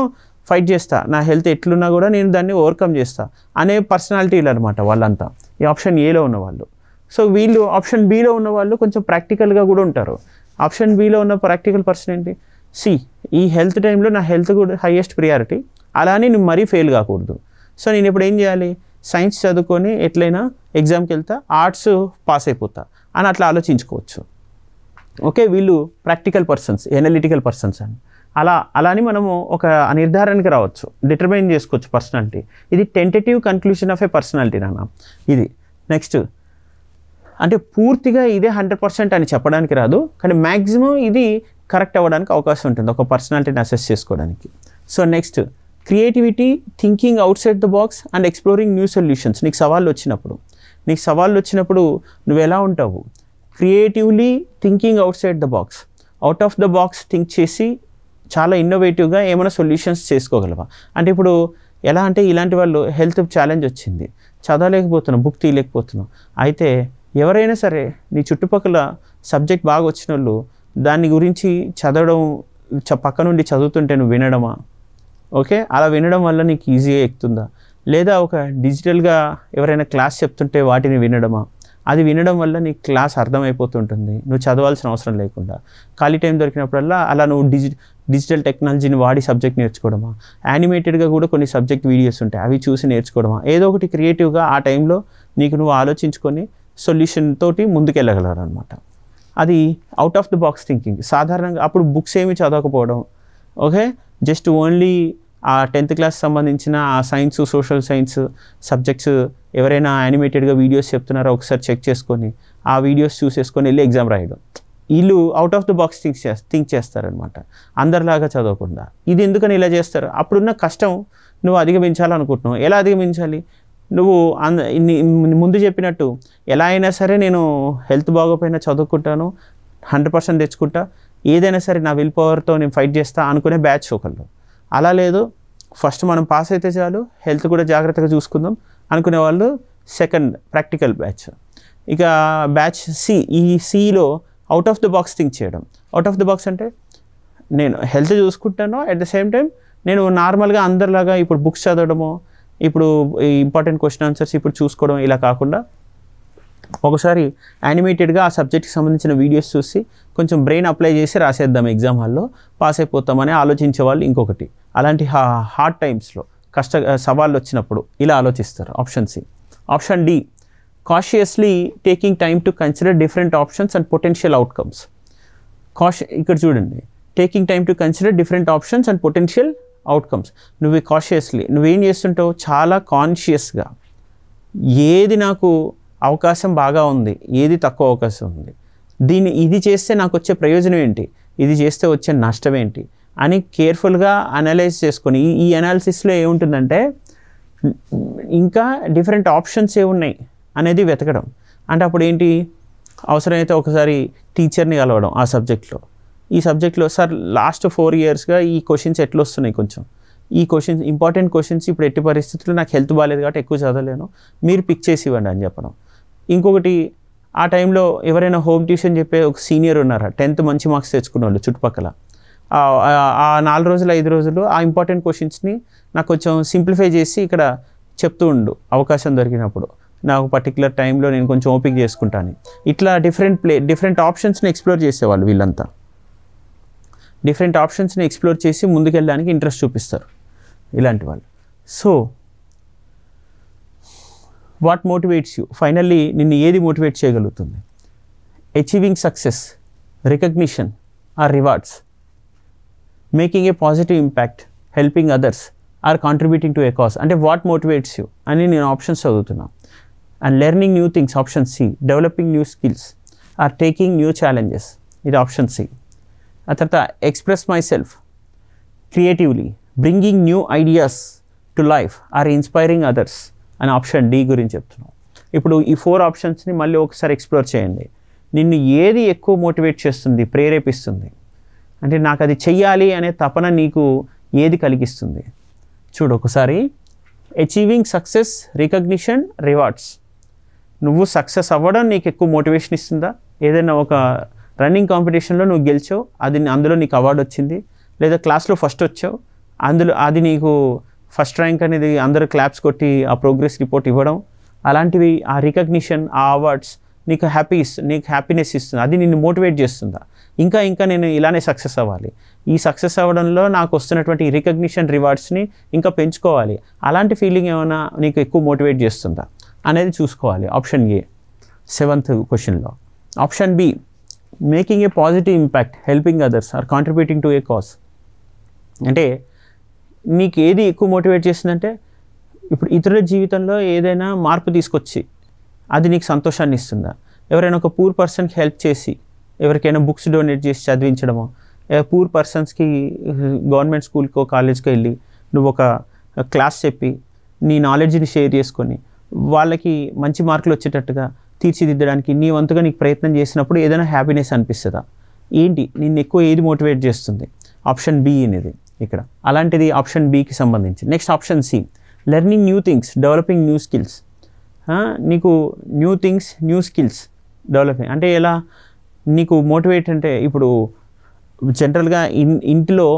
ఫైట్ చేస్తా, నా హెల్త్ ఎట్లున్నా కూడా నేను దాన్ని ఓవర్కమ్ చేస్తా అనే పర్సనాలిటీలు అనమాట వాళ్ళంతా, ఈ ఆప్షన్ ఏలో ఉన్నవాళ్ళు. సో వీళ్ళు ఆప్షన్ బిలో ఉన్న వాళ్ళు కొంచెం ప్రాక్టికల్గా కూడా ఉంటారు. ఆప్షన్ బిలో ఉన్న ప్రాక్టికల్ పర్సన్ ఏంటి, ఈ హెల్త్ టైంలో నా హెల్త్ కూడా హైయెస్ట్ ప్రియారిటీ, అలానే నువ్వు మరీ ఫెయిల్ కాకూడదు. సో నేను ఇప్పుడు ఏం చేయాలి, సైన్స్ చదువుకొని ఎట్లయినా ఎగ్జామ్కి వెళ్తా, ఆర్ట్స్ పాస్ అయిపోతా అని అట్లా ఆలోచించుకోవచ్చు. ఓకే, వీళ్ళు ప్రాక్టికల్ పర్సన్స్, ఎనలిటికల్ పర్సన్స్ అని అలాని మనము ఒక నిర్ధారణకి రావచ్చు, డిటర్మైన్ చేసుకోవచ్చు పర్సనాలిటీ. ఇది tentative conclusion of A personality నాన్న. ఇది నెక్స్ట్ అంటే పూర్తిగా ఇదే 100% అని చెప్పడానికి రాదు, కానీ మ్యాక్సిమం ఇది కరెక్ట్ అవ్వడానికి అవకాశం ఉంటుంది ఒక పర్సనాలిటీని అసెస్ చేసుకోవడానికి. So next creativity, thinking out side the box and exploring new solutions. నీకు సవాళ్ళు వచ్చినప్పుడు నువ్వు ఎలా ఉంటావు, creatively thinking out side the box, out of the box think చేసి చాలా ఇన్నోవేటివ్గా ఏమైనా సొల్యూషన్స్ చేసుకోగలవా? అంటే ఇప్పుడు ఎలా అంటే ఇలాంటి వాళ్ళు హెల్త్ ఛాలెంజ్ వచ్చింది, చదవలేకపోతున్నాం, బుక్ తీయలేకపోతున్నాం. అయితే ఎవరైనా సరే నీ చుట్టుపక్కల సబ్జెక్ట్ బాగా వచ్చిన వాళ్ళు దాని గురించి చదవడం, పక్క నుండి చదువుతుంటే నువ్వు వినడమా? ఓకే, అలా వినడం వల్ల నీకు ఈజీగా ఎక్కుతుందా? లేదా ఒక డిజిటల్గా ఎవరైనా క్లాస్ చెప్తుంటే వాటిని వినడమా? అది వినడం వల్ల నీకు క్లాస్ అర్థమైపోతుంటుంది, నువ్వు చదవాల్సిన అవసరం లేకుండా. ఖాళీ టైం దొరికినప్పుడల్లా అలా నువ్వు డిజిటల్ టెక్నాలజీని వాడి సబ్జెక్ట్ నేర్చుకోవడమా? యానిమేటెడ్గా కూడా కొన్ని సబ్జెక్ట్ వీడియోస్ ఉంటాయి, అవి చూసి నేర్చుకోవడమా? ఏదో ఒకటి క్రియేటివ్గా ఆ టైంలో నీకు నువ్వు ఆలోచించుకొని సొల్యూషన్ తోటి ముందుకెళ్ళగలరు అనమాట. అది out of the box thinking. సాధారణంగా అప్పుడు బుక్స్ ఏమి చదవకపోవడం, ఓకే, జస్ట్ ఓన్లీ ఆ 10th క్లాస్ సంబంధించిన ఆ సైన్స్, సోషల్ సైన్స్ సబ్జెక్ట్స్ ఎవరైనా యానిమేటెడ్గా వీడియోస్ చెప్తున్నారో ఒకసారి చెక్ చేసుకొని ఆ వీడియోస్ చూసేసుకొని వెళ్ళి ఎగ్జామ్ రాయడం. వీళ్ళు out of the box think చేస్తారనమాట, అందరిలాగా చదవకుండా. ఇది ఎందుకని ఇలా చేస్తారు? అప్పుడున్న కష్టం నువ్వు అధిగమించాలనుకుంటున్నావు. ఎలా అధిగమించాలి? నువ్వు ముందు చెప్పినట్టు ఎలా అయినా సరే నేను హెల్త్ బాగోపోయినా చదువుకుంటాను, 100% తెచ్చుకుంటా, ఏదైనా సరే నా విల్ పవర్తో నేను ఫైట్ చేస్తా అనుకునే బ్యాచ్ ఒకళ్ళు. అలా లేదు, ఫస్ట్ మనం పాస్ అయితే చాలు, హెల్త్ కూడా జాగ్రత్తగా చూసుకుందాం అనుకునే వాళ్ళు సెకండ్ ప్రాక్టికల్ బ్యాచ్. ఇక బ్యాచ్ సి, ఈ సిలో out of the box think చేయడం. అవుట్ ఆఫ్ ద బాక్స్ అంటే నేను హెల్త్ చూసుకుంటాను, అట్ ద సేమ్ టైం నేను నార్మల్గా అందరిలాగా ఇప్పుడు బుక్స్ చదవడము, ఇప్పుడు ఇంపార్టెంట్ క్వశ్చన్ ఆన్సర్స్ ఇప్పుడు చూసుకోవడం ఇలా కాకుండా ఒకసారి యానిమేటెడ్గా ఆ సబ్జెక్ట్కి సంబంధించిన వీడియోస్ చూసి కొంచెం బ్రెయిన్ అప్లై చేసి రాసేద్దాం, ఎగ్జామ్ హాల్లో పాస్ అయిపోతామని ఆలోచించే వాళ్ళు ఇంకొకటి. అలాంటి హార్డ్ టైమ్స్లో సవాళ్ళు వచ్చినప్పుడు ఇలా ఆలోచిస్తారు. Option C. Option D, cautiously taking time to consider different options and potential outcomes. ఇక్కడ చూడండి, taking time to consider different options and potential outcomes. నువ్వు కాషియస్లీ నువ్వేం చేస్తుంటావు, చాలా కాన్షియస్గా ఏది నాకు అవకాశం బాగా ఉంది, ఏది తక్కువ అవకాశం ఉంది, ఇది చేస్తే నాకు వచ్చే ప్రయోజనం ఏంటి, ఇది చేస్తే వచ్చే నష్టం ఏంటి అని కేర్ఫుల్గా అనలైజ్ చేసుకొని, ఈ అనాలిసిస్లో ఏముంటుందంటే ఇంకా డిఫరెంట్ ఆప్షన్స్ ఏమున్నాయి అనేది వెతకడం. అంటే అప్పుడు ఏంటి, అవసరమైతే ఒకసారి టీచర్ని కలవడం ఆ సబ్జెక్ట్లో. ఈ సబ్జెక్ట్లో సార్ లాస్ట్ 4 yearsగా ఈ క్వశ్చన్స్ ఎట్లా వస్తున్నాయి, కొంచెం ఈ క్వశ్చన్స్ ఇంపార్టెంట్ క్వశ్చన్స్ ఇప్పుడు ఎట్టి పరిస్థితుల్లో నాకు హెల్త్ బాగాలేదు కాబట్టి ఎక్కువ చదవలేను, మీరు పిక్ చేసి ఇవ్వండి అని చెప్పడం. ఇంకొకటి, ఆ టైంలో ఎవరైనా హోమ్ ట్యూషన్ చెప్పే ఒక సీనియర్ ఉన్నారా, 10th మంచి మార్క్స్ తెచ్చుకున్న వాళ్ళు చుట్టుపక్కల, ఆ 4 రోజులు 5 రోజులు ఆ ఇంపార్టెంట్ క్వశ్చన్స్ని నాకు కొంచెం సింప్లిఫై చేసి ఇక్కడ చెప్తూ ఉండు అవకాశం దొరికినప్పుడు, నాకు పర్టికులర్ టైంలో నేను కొంచెం ఓపిక చేసుకుంటాను. ఇట్లా డిఫరెంట్ ఆప్షన్స్ని ఎక్స్ప్లోర్ చేసేవాళ్ళు వీళ్ళంతా. డిఫరెంట్ ఆప్షన్స్ని ఎక్స్ప్లోర్ చేసి ముందుకెళ్ళడానికి ఇంట్రెస్ట్ చూపిస్తారు ఇలాంటి వాళ్ళు. So what motivates you, finally నిన్ను ఏది మోటివేట్ చేయగలుగుతుంది? Achieving success, recognition or rewards, making a positive impact, helping others or contributing to a cause. అంటే వాట్ మోటివేట్స్ యూ అని నేను ఆప్షన్స్ చదువుతున్నాను. And learning new things, option C. Developing new skills or taking new challenges, ఇది option C. ఆ తర్వాత express myself creatively, bringing new ideas to life or inspiring others అని option D గురించి చెప్తున్నాం. ఇప్పుడు ఈ 4 ఆప్షన్స్ని మళ్ళీ ఒకసారి ఎక్స్ప్లోర్ చేయండి. నిన్ను ఏది ఎక్కువ మోటివేట్ చేస్తుంది, ప్రేరేపిస్తుంది, అంటే నాకు అది చెయ్యాలి అనే తపన నీకు ఏది కలిగిస్తుంది? చూడు ఒకసారి. Achieving success, recognition, rewards. నువ్వు సక్సెస్ అవ్వడం నీకు ఎక్కువ మోటివేషన్ ఇస్తుందా? ఏదైనా ఒక రన్నింగ్ కాంపిటీషన్లో నువ్వు గెలిచావు, అందులో నీకు అవార్డు వచ్చింది, లేదా క్లాస్లో ఫస్ట్ వచ్చావు, అది నీకు ఫస్ట్ ర్యాంక్ అనేది అందరూ క్లాప్స్ కొట్టి ఆ ప్రోగ్రెస్ రిపోర్ట్ ఇవ్వడం, అలాంటివి, ఆ రికగ్నిషన్, ఆ అవార్డ్స్ నీకు హ్యాపీనెస్ ఇస్తుంది, అది నిన్ను మోటివేట్ చేస్తుందా? ఇంకా నేను ఇలానే సక్సెస్ అవ్వాలి, ఈ సక్సెస్ అవ్వడంలో నాకు వస్తున్నటువంటి రికగ్నిషన్, రివార్డ్స్ని ఇంకా పెంచుకోవాలి, అలాంటి ఫీలింగ్ ఏమైనా నీకు ఎక్కువ మోటివేట్ చేస్తుందా అనేది చూసుకోవాలి. ఆప్షన్ ఏ 7th క్వశ్చన్లో. Option B, making a positive impact, helping others or contributing to a cause. అంటే నీకు ఏది ఎక్కువ మోటివేట్ చేస్తుందంటే, ఇప్పుడు ఇతరుల జీవితంలో ఏదైనా మార్పు తీసుకొచ్చి అది నీకు సంతోషాన్ని ఇస్తుందా? ఎవరైనా ఒక పూర్ పర్సన్కి హెల్ప్ చేసి, ఎవరికైనా బుక్స్ డొనేట్ చేసి చదివించడమో, పూర్ పర్సన్స్కి గవర్నమెంట్ స్కూల్కో కాలేజ్కో వెళ్ళి నువ్వు ఒక క్లాస్ చెప్పి నీ నాలెడ్జ్ని షేర్ చేసుకొని వాళ్ళకి మంచి మార్కులు వచ్చేటట్టుగా తీర్చిదిద్దడానికి నీ వంతుగా నీకు ప్రయత్నం చేసినప్పుడు ఏదైనా హ్యాపీనెస్ అనిపిస్తుందా? ఏంటి నిన్ను ఎక్కువ ఏది మోటివేట్ చేస్తుంది? ఆప్షన్ బి అనేది ఇక్కడ. అలాంటిది ఆప్షన్ బికి సంబంధించి. Next option C, learning new things, developing new skills. నీకు new things, new skills developing అంటే ఎలా నీకు మోటివేట్ అంటే, ఇప్పుడు జనరల్గా ఇంటిలో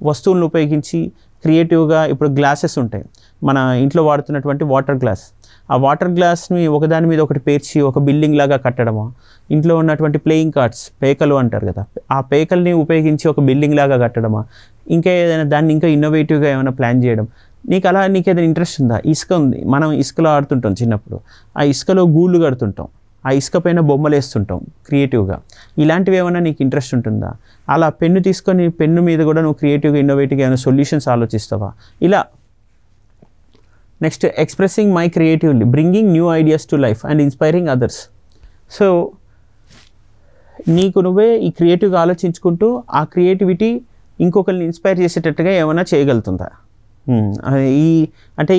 వస్తువులను ఉపయోగించి క్రియేటివ్గా ఇప్పుడు గ్లాసెస్ ఉంటాయి, మన ఇంట్లో వాడుతున్నటువంటి వాటర్ గ్లాస్. ఆ వాటర్ గ్లాస్ని ఒకదాని మీద ఒకటి పేర్చి ఒక బిల్డింగ్ లాగా కట్టడమా, ఇంట్లో ఉన్నటువంటి ప్లేయింగ్ కార్డ్స్, పేకలు అంటారు కదా, ఆ పేకల్ని ఉపయోగించి ఒక బిల్డింగ్ లాగా కట్టడమా, ఇంకా ఏదైనా దాన్ని ఇంకా ఇన్నోవేటివ్గా ఏమైనా ప్లాన్ చేయడం, నీకు ఏదైనా ఇంట్రెస్ట్ ఉందా? ఇసుక ఉంది, మనం ఇసుకలో ఆడుతుంటాం చిన్నప్పుడు, ఆ ఇసుకలో గూళ్ళు కడుతుంటాం, ఆ ఇసుక పైన బొమ్మలు వేస్తుంటాం క్రియేటివ్గా. ఇలాంటివి ఏమైనా నీకు ఇంట్రెస్ట్ ఉంటుందా? అలా పెన్ను తీసుకొని పెన్ను మీద కూడా నువ్వు క్రియేటివ్గా ఇన్నోవేటివ్గా ఏమైనా సొల్యూషన్స్ ఆలోచిస్తావా? ఇలా. Next, expressing my creatively, bringing new ideas to life and inspiring others. So నీకు నువ్వే ఈ క్రియేటివ్గా ఆలోచించుకుంటూ ఆ క్రియేటివిటీ ఇంకొకరిని ఇన్స్పైర్ చేసేటట్టుగా ఏమైనా చేయగలుగుతుందా? అంటే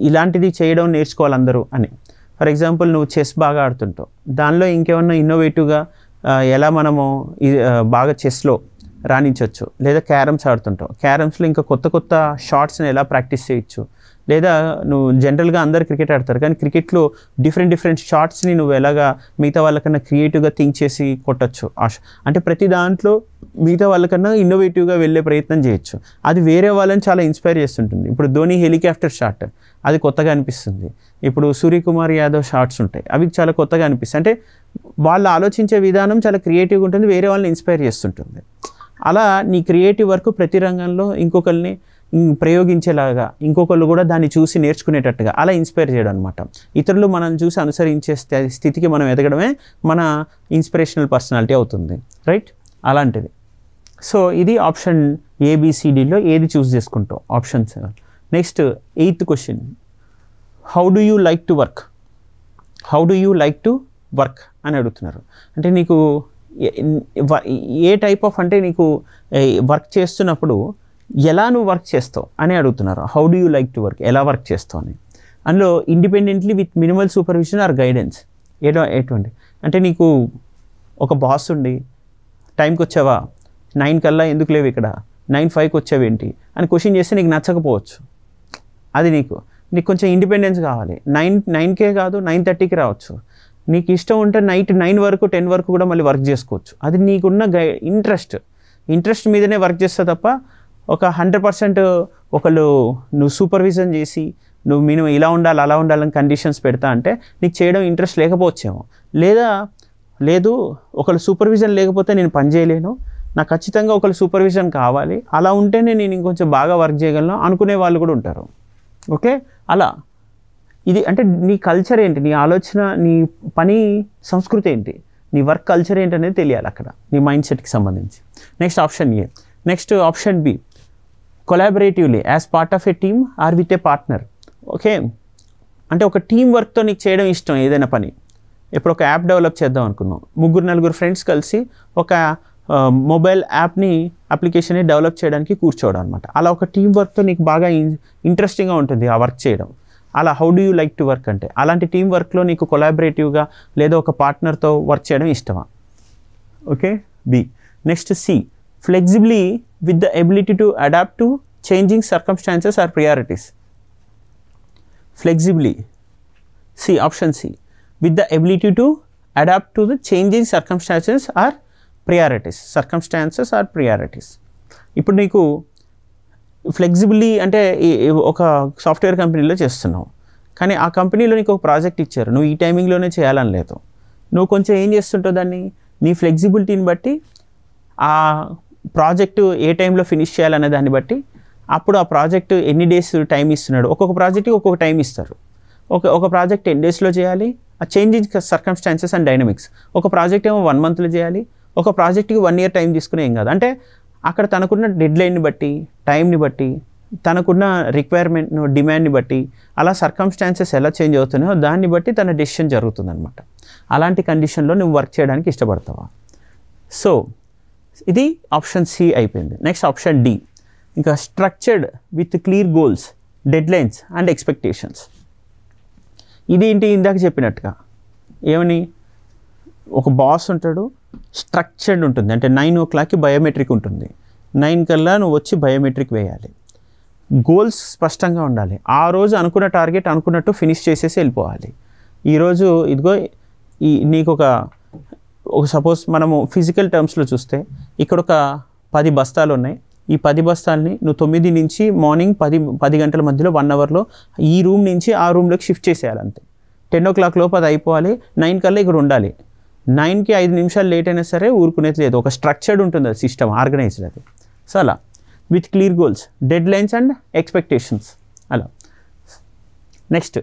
ఇలాంటిది చేయడం నేర్చుకోవాలి అందరూ అని. ఫర్ ఎగ్జాంపుల్, నువ్వు చెస్ బాగా ఆడుతుంటావు, దానిలో ఇంకేమన్నా ఇన్నోవేటివ్గా ఎలా మనము బాగా చెస్లో రాణించవచ్చు. లేదా క్యారమ్స్ ఆడుతుంటావు, క్యారమ్స్లో ఇంకా కొత్త కొత్త షాట్స్ని ఎలా ప్రాక్టీస్ చేయొచ్చు. లేదా నువ్వు జనరల్గా అందరు క్రికెట్ ఆడతారు, కానీ క్రికెట్లో డిఫరెంట్ షాట్స్ని నువ్వు ఎలాగా మిగతా వాళ్ళకన్నా క్రియేటివ్గా థింక్ చేసి కొట్టచ్చు. అంటే ప్రతి దాంట్లో మిగతా వాళ్ళకన్నా ఇన్నోవేటివ్గా వెళ్ళే ప్రయత్నం చేయొచ్చు. అది వేరే వాళ్ళని చాలా ఇన్స్పైర్ చేస్తుంటుంది. ఇప్పుడు ధోని హెలికాప్టర్ షాట్, అది కొత్తగా అనిపిస్తుంది. ఇప్పుడు సూర్యకుమార్ యాదవ్ షాట్స్ ఉంటాయి, అవి చాలా కొత్తగా అనిపిస్తాయి. అంటే వాళ్ళు ఆలోచించే విధానం చాలా క్రియేటివ్గా ఉంటుంది, వేరే వాళ్ళని ఇన్స్పైర్ చేస్తుంటుంది. అలా నీ క్రియేటివ్ వర్క్ ప్రతి రంగంలో ఇంకొకరిని ప్రయోగించేలాగా, ఇంకొకళ్ళు కూడా దాన్ని చూసి నేర్చుకునేటట్టుగా అలా ఇన్స్పైర్ చేయడం అనమాట. ఇతరులు మనం చూసి అనుసరించే స్థితికి మనం ఎదగడమే మన ఇన్స్పిరేషనల్ పర్సనాలిటీ అవుతుంది, రైట్? అలాంటిది. సో ఇది ఆప్షన్ ఏబిసిడిలో ఏది చూస్ చేసుకుంటావు? Option 7. Next 8th question, how do you like to work? How do you like to work అని అడుగుతున్నారు. అంటే నీకు ఏ టైప్ ఆఫ్, అంటే నీకు వర్క్ చేస్తున్నప్పుడు ఎలా నువ్వు వర్క్ చేస్తావు అని అడుగుతున్నారు. How do you like to work, ఎలా వర్క్ చేస్తావు అని. అందులో independently with minimal supervision or guidance, ఎటువంటి అంటే నీకు ఒక బాస్ ఉండి టైంకి వచ్చావా, 9 కల్లా ఎందుకు లేవు ఇక్కడ, 9:05కి వచ్చావేంటి అని క్వశ్చన్ చేస్తే నీకు నచ్చకపోవచ్చు. అది నీకు కొంచెం ఇండిపెండెన్స్ కావాలి. 9కే కాదు 9:30కి రావచ్చు. నీకు ఇష్టం ఉంటే నైట్ 9 వరకు 10 వరకు కూడా మళ్ళీ వర్క్ చేసుకోవచ్చు. అది నీకున్న ఇంట్రెస్ట్ మీదనే వర్క్ చేస్తా తప్ప ఒక 100% ఒకళ్ళు నువ్వు సూపర్విజన్ చేసి నువ్వు మినిమం ఇలా ఉండాలి అలా ఉండాలని కండిషన్స్ పెడతా అంటే నీకు చేయడం ఇంట్రెస్ట్ లేకపోవచ్చేమో. లేదు ఒకళ్ళు సూపర్విజన్ లేకపోతే నేను పని చేయలేను, నాకు ఖచ్చితంగా ఒకళ్ళు సూపర్విజన్ కావాలి, అలా ఉంటేనే నేను ఇంకొంచెం బాగా వర్క్ చేయగలను అనుకునే వాళ్ళు కూడా ఉంటారు. ఓకే, అలా ఇది అంటే నీ కల్చర్ ఏంటి, నీ ఆలోచన, నీ పని సంస్కృతి ఏంటి, నీ వర్క్ కల్చర్ ఏంటి అనేది తెలియాలి అక్కడ నీ మైండ్ సెట్కి సంబంధించి. Next option A. Next option B, collaboratively as part of a team or with a partner. Okay, అంటే ఒక టీం వర్క్తో నీకు చేయడం ఇష్టం ఏదైనా పని. ఇప్పుడు ఒక యాప్ డెవలప్ చేద్దాం అనుకున్నాం, 3-4 ఫ్రెండ్స్ కలిసి ఒక మొబైల్ అప్లికేషన్ని డెవలప్ చేయడానికి కూర్చోవడం అనమాట. అలా ఒక టీం వర్క్తో నీకు బాగా ఇంట్రెస్టింగ్గా ఉంటుంది ఆ వర్క్ చేయడం. అలా how do you like to work అంటే అలాంటి టీం వర్క్లో నీకు కొలాబరేటివ్గా లేదా ఒక పార్ట్నర్తో వర్క్ చేయడం ఇష్టమా? Okay, B. Next C, flexibly with the ability to adapt to changing circumstances or priorities. Flexibly, C, option C, with the ability to adapt to the changing circumstances or priorities. ఇప్పుడు నీకు flexibility అంటే ఒక software కంపెనీలో చేస్తున్నావు, కానీ ఆ కంపెనీలో నీకు ఒక ప్రాజెక్ట్ ఇచ్చారు, నువ్వు ఈ టైమింగ్లోనే చేయాలని లేదు. నువ్వు కొంచెం ఏం చేస్తుంటావు, దాన్ని నీ ఫ్లెక్సిబిలిటీని బట్టి ఆ ప్రాజెక్టు ఏ టైంలో ఫినిష్ చేయాలనే దాన్ని బట్టి అప్పుడు ఆ ప్రాజెక్టు ఎన్ని డేస్ టైం ఇస్తున్నాడు. ఒక్కొక్క ప్రాజెక్ట్కి ఒక్కొక్క టైం ఇస్తారు. ఒక ప్రాజెక్ట్ 10 డేస్లో చేయాలి, ఆ చేంజింగ్ సర్కమ్స్టాన్సెస్ అండ్ డైనమిక్స్. ఒక ప్రాజెక్ట్ ఏమో 1 మంత్లో చేయాలి, ఒక ప్రాజెక్ట్కి 1 ఇయర్ టైం తీసుకునే ఏం కాదు. అంటే అక్కడ తనకున్న డెడ్లైన్ని బట్టి, టైంని బట్టి, తనకున్న రిక్వైర్మెంట్ను, డిమాండ్ని బట్టి, అలా సర్కమ్స్టాన్సెస్ ఎలా చేంజ్ అవుతున్నాయో దాన్ని బట్టి తన డెసిషన్ జరుగుతుందన్నమాట. అలాంటి కండిషన్లో నువ్వు వర్క్ చేయడానికి ఇష్టపడతావా? సో ఇది ఆప్షన్ సి అయిపోయింది. నెక్స్ట్ ఆప్షన్ డి, ఇంకా structured with clear goals, deadlines and expectations. ఇదేంటి, ఇందాక చెప్పినట్టుగా ఏమని, ఒక బాస్ ఉంటాడు, స్ట్రక్చర్డ్ ఉంటుంది, అంటే 9 o'clockకి బయోమెట్రిక్ ఉంటుంది, 9 కల్లా నువ్వు వచ్చి బయోమెట్రిక్ వేయాలి. గోల్స్ స్పష్టంగా ఉండాలి. ఆ రోజు అనుకున్న టార్గెట్ అనుకున్నట్టు ఫినిష్ చేసేసి వెళ్ళిపోవాలి. ఈరోజు ఇదిగో నీకు ఒక సపోజ్ మనము ఫిజికల్ టర్మ్స్లో చూస్తే ఇక్కడ ఒక 10 బస్తాలు ఉన్నాయి. ఈ 10 బస్తాలని నువ్వు 9 నుంచి మార్నింగ్ 10 గంటల మధ్యలో 1 అవర్లో ఈ రూమ్ నుంచి ఆ రూమ్లోకి షిఫ్ట్ చేసేయాలి. అంతే. 10 o'clock లోపు అది అయిపోవాలి. 9 కల్లా ఇక్కడ ఉండాలి. 9కి 5 నిమిషాలు లేట్ అయినా సరే ఊరుకునేది లేదు. ఒక స్ట్రక్చర్డ్ ఉంటుంది అది, సిస్టమ్ ఆర్గనైజ్డ్ అది. సో అలా with clear goals, deadlines and expectations అలా. Next,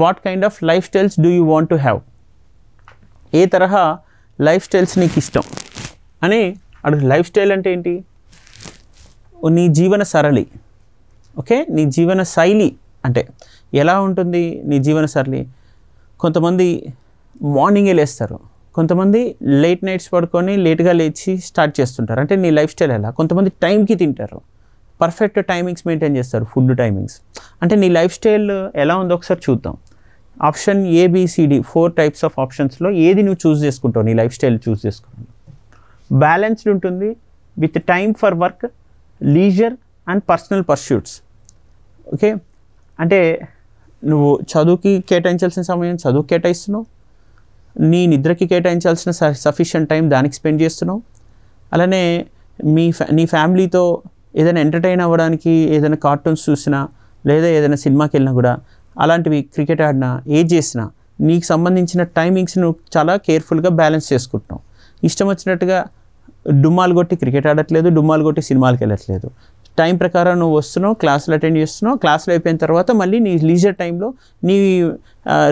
what kind of lifestyles do you want to have? ఏ తరహా లైఫ్ స్టైల్స్ నీకు ఇష్టం అని అడుగు. లైఫ్ స్టైల్ అంటే ఏంటి? నీ జీవన సరళి. ఓకే, నీ జీవన శైలి అంటే ఎలా ఉంటుంది నీ జీవన సరళి? కొంతమంది మార్నింగే లేస్తారు, కొంతమంది లేట్ నైట్స్ పడుకొని లేట్గా లేచి స్టార్ట్ చేస్తుంటారు. అంటే నీ లైఫ్ స్టైల్ ఎలా? కొంతమంది టైంకి తింటారు, పర్ఫెక్ట్ టైమింగ్స్ మెయింటైన్ చేస్తారు, ఫుడ్ టైమింగ్స్. అంటే నీ లైఫ్ స్టైల్ ఎలా ఉందో ఒకసారి చూద్దాం. ఆప్షన్ ABCD 4 types ఆఫ్ ఆప్షన్స్లో ఏది నువ్వు చూస్ చేసుకుంటావు? నీ లైఫ్ స్టైల్ చూస్ చేసుకుంటావు. బ్యాలెన్స్డ్ ఉంటుంది with time for work, leisure and personal pursuits. Okay, అంటే నువ్వు చదువుకి కేటాయించాల్సిన సమయం చదువుకి కేటాయిస్తున్నావు, నీ నిద్రకి కేటాయించాల్సిన సఫిషియంట్ టైం దానికి స్పెండ్ చేస్తున్నావు. అలానే నీ ఫ్యామిలీతో ఏదైనా ఎంటర్టైన్ అవ్వడానికి ఏదైనా కార్టూన్స్ చూసినా లేదా ఏదైనా సినిమాకి వెళ్ళినా కూడా, అలాంటివి క్రికెట్ ఆడినా ఏది చేసినా నీకు సంబంధించిన టైమింగ్స్ నువ్వు చాలా కేర్ఫుల్గా బ్యాలెన్స్ చేసుకుంటున్నావు. ఇష్టం వచ్చినట్టుగా డుమ్మాలు కొట్టి క్రికెట్ ఆడట్లేదు, డుమ్మాలు కొట్టి సినిమాలకు వెళ్ళట్లేదు. టైం ప్రకారం నువ్వు వస్తున్నావు, క్లాసులు అటెండ్ చేస్తున్నావు. క్లాసులు అయిపోయిన తర్వాత మళ్ళీ నీ లీజర్ టైంలో నీ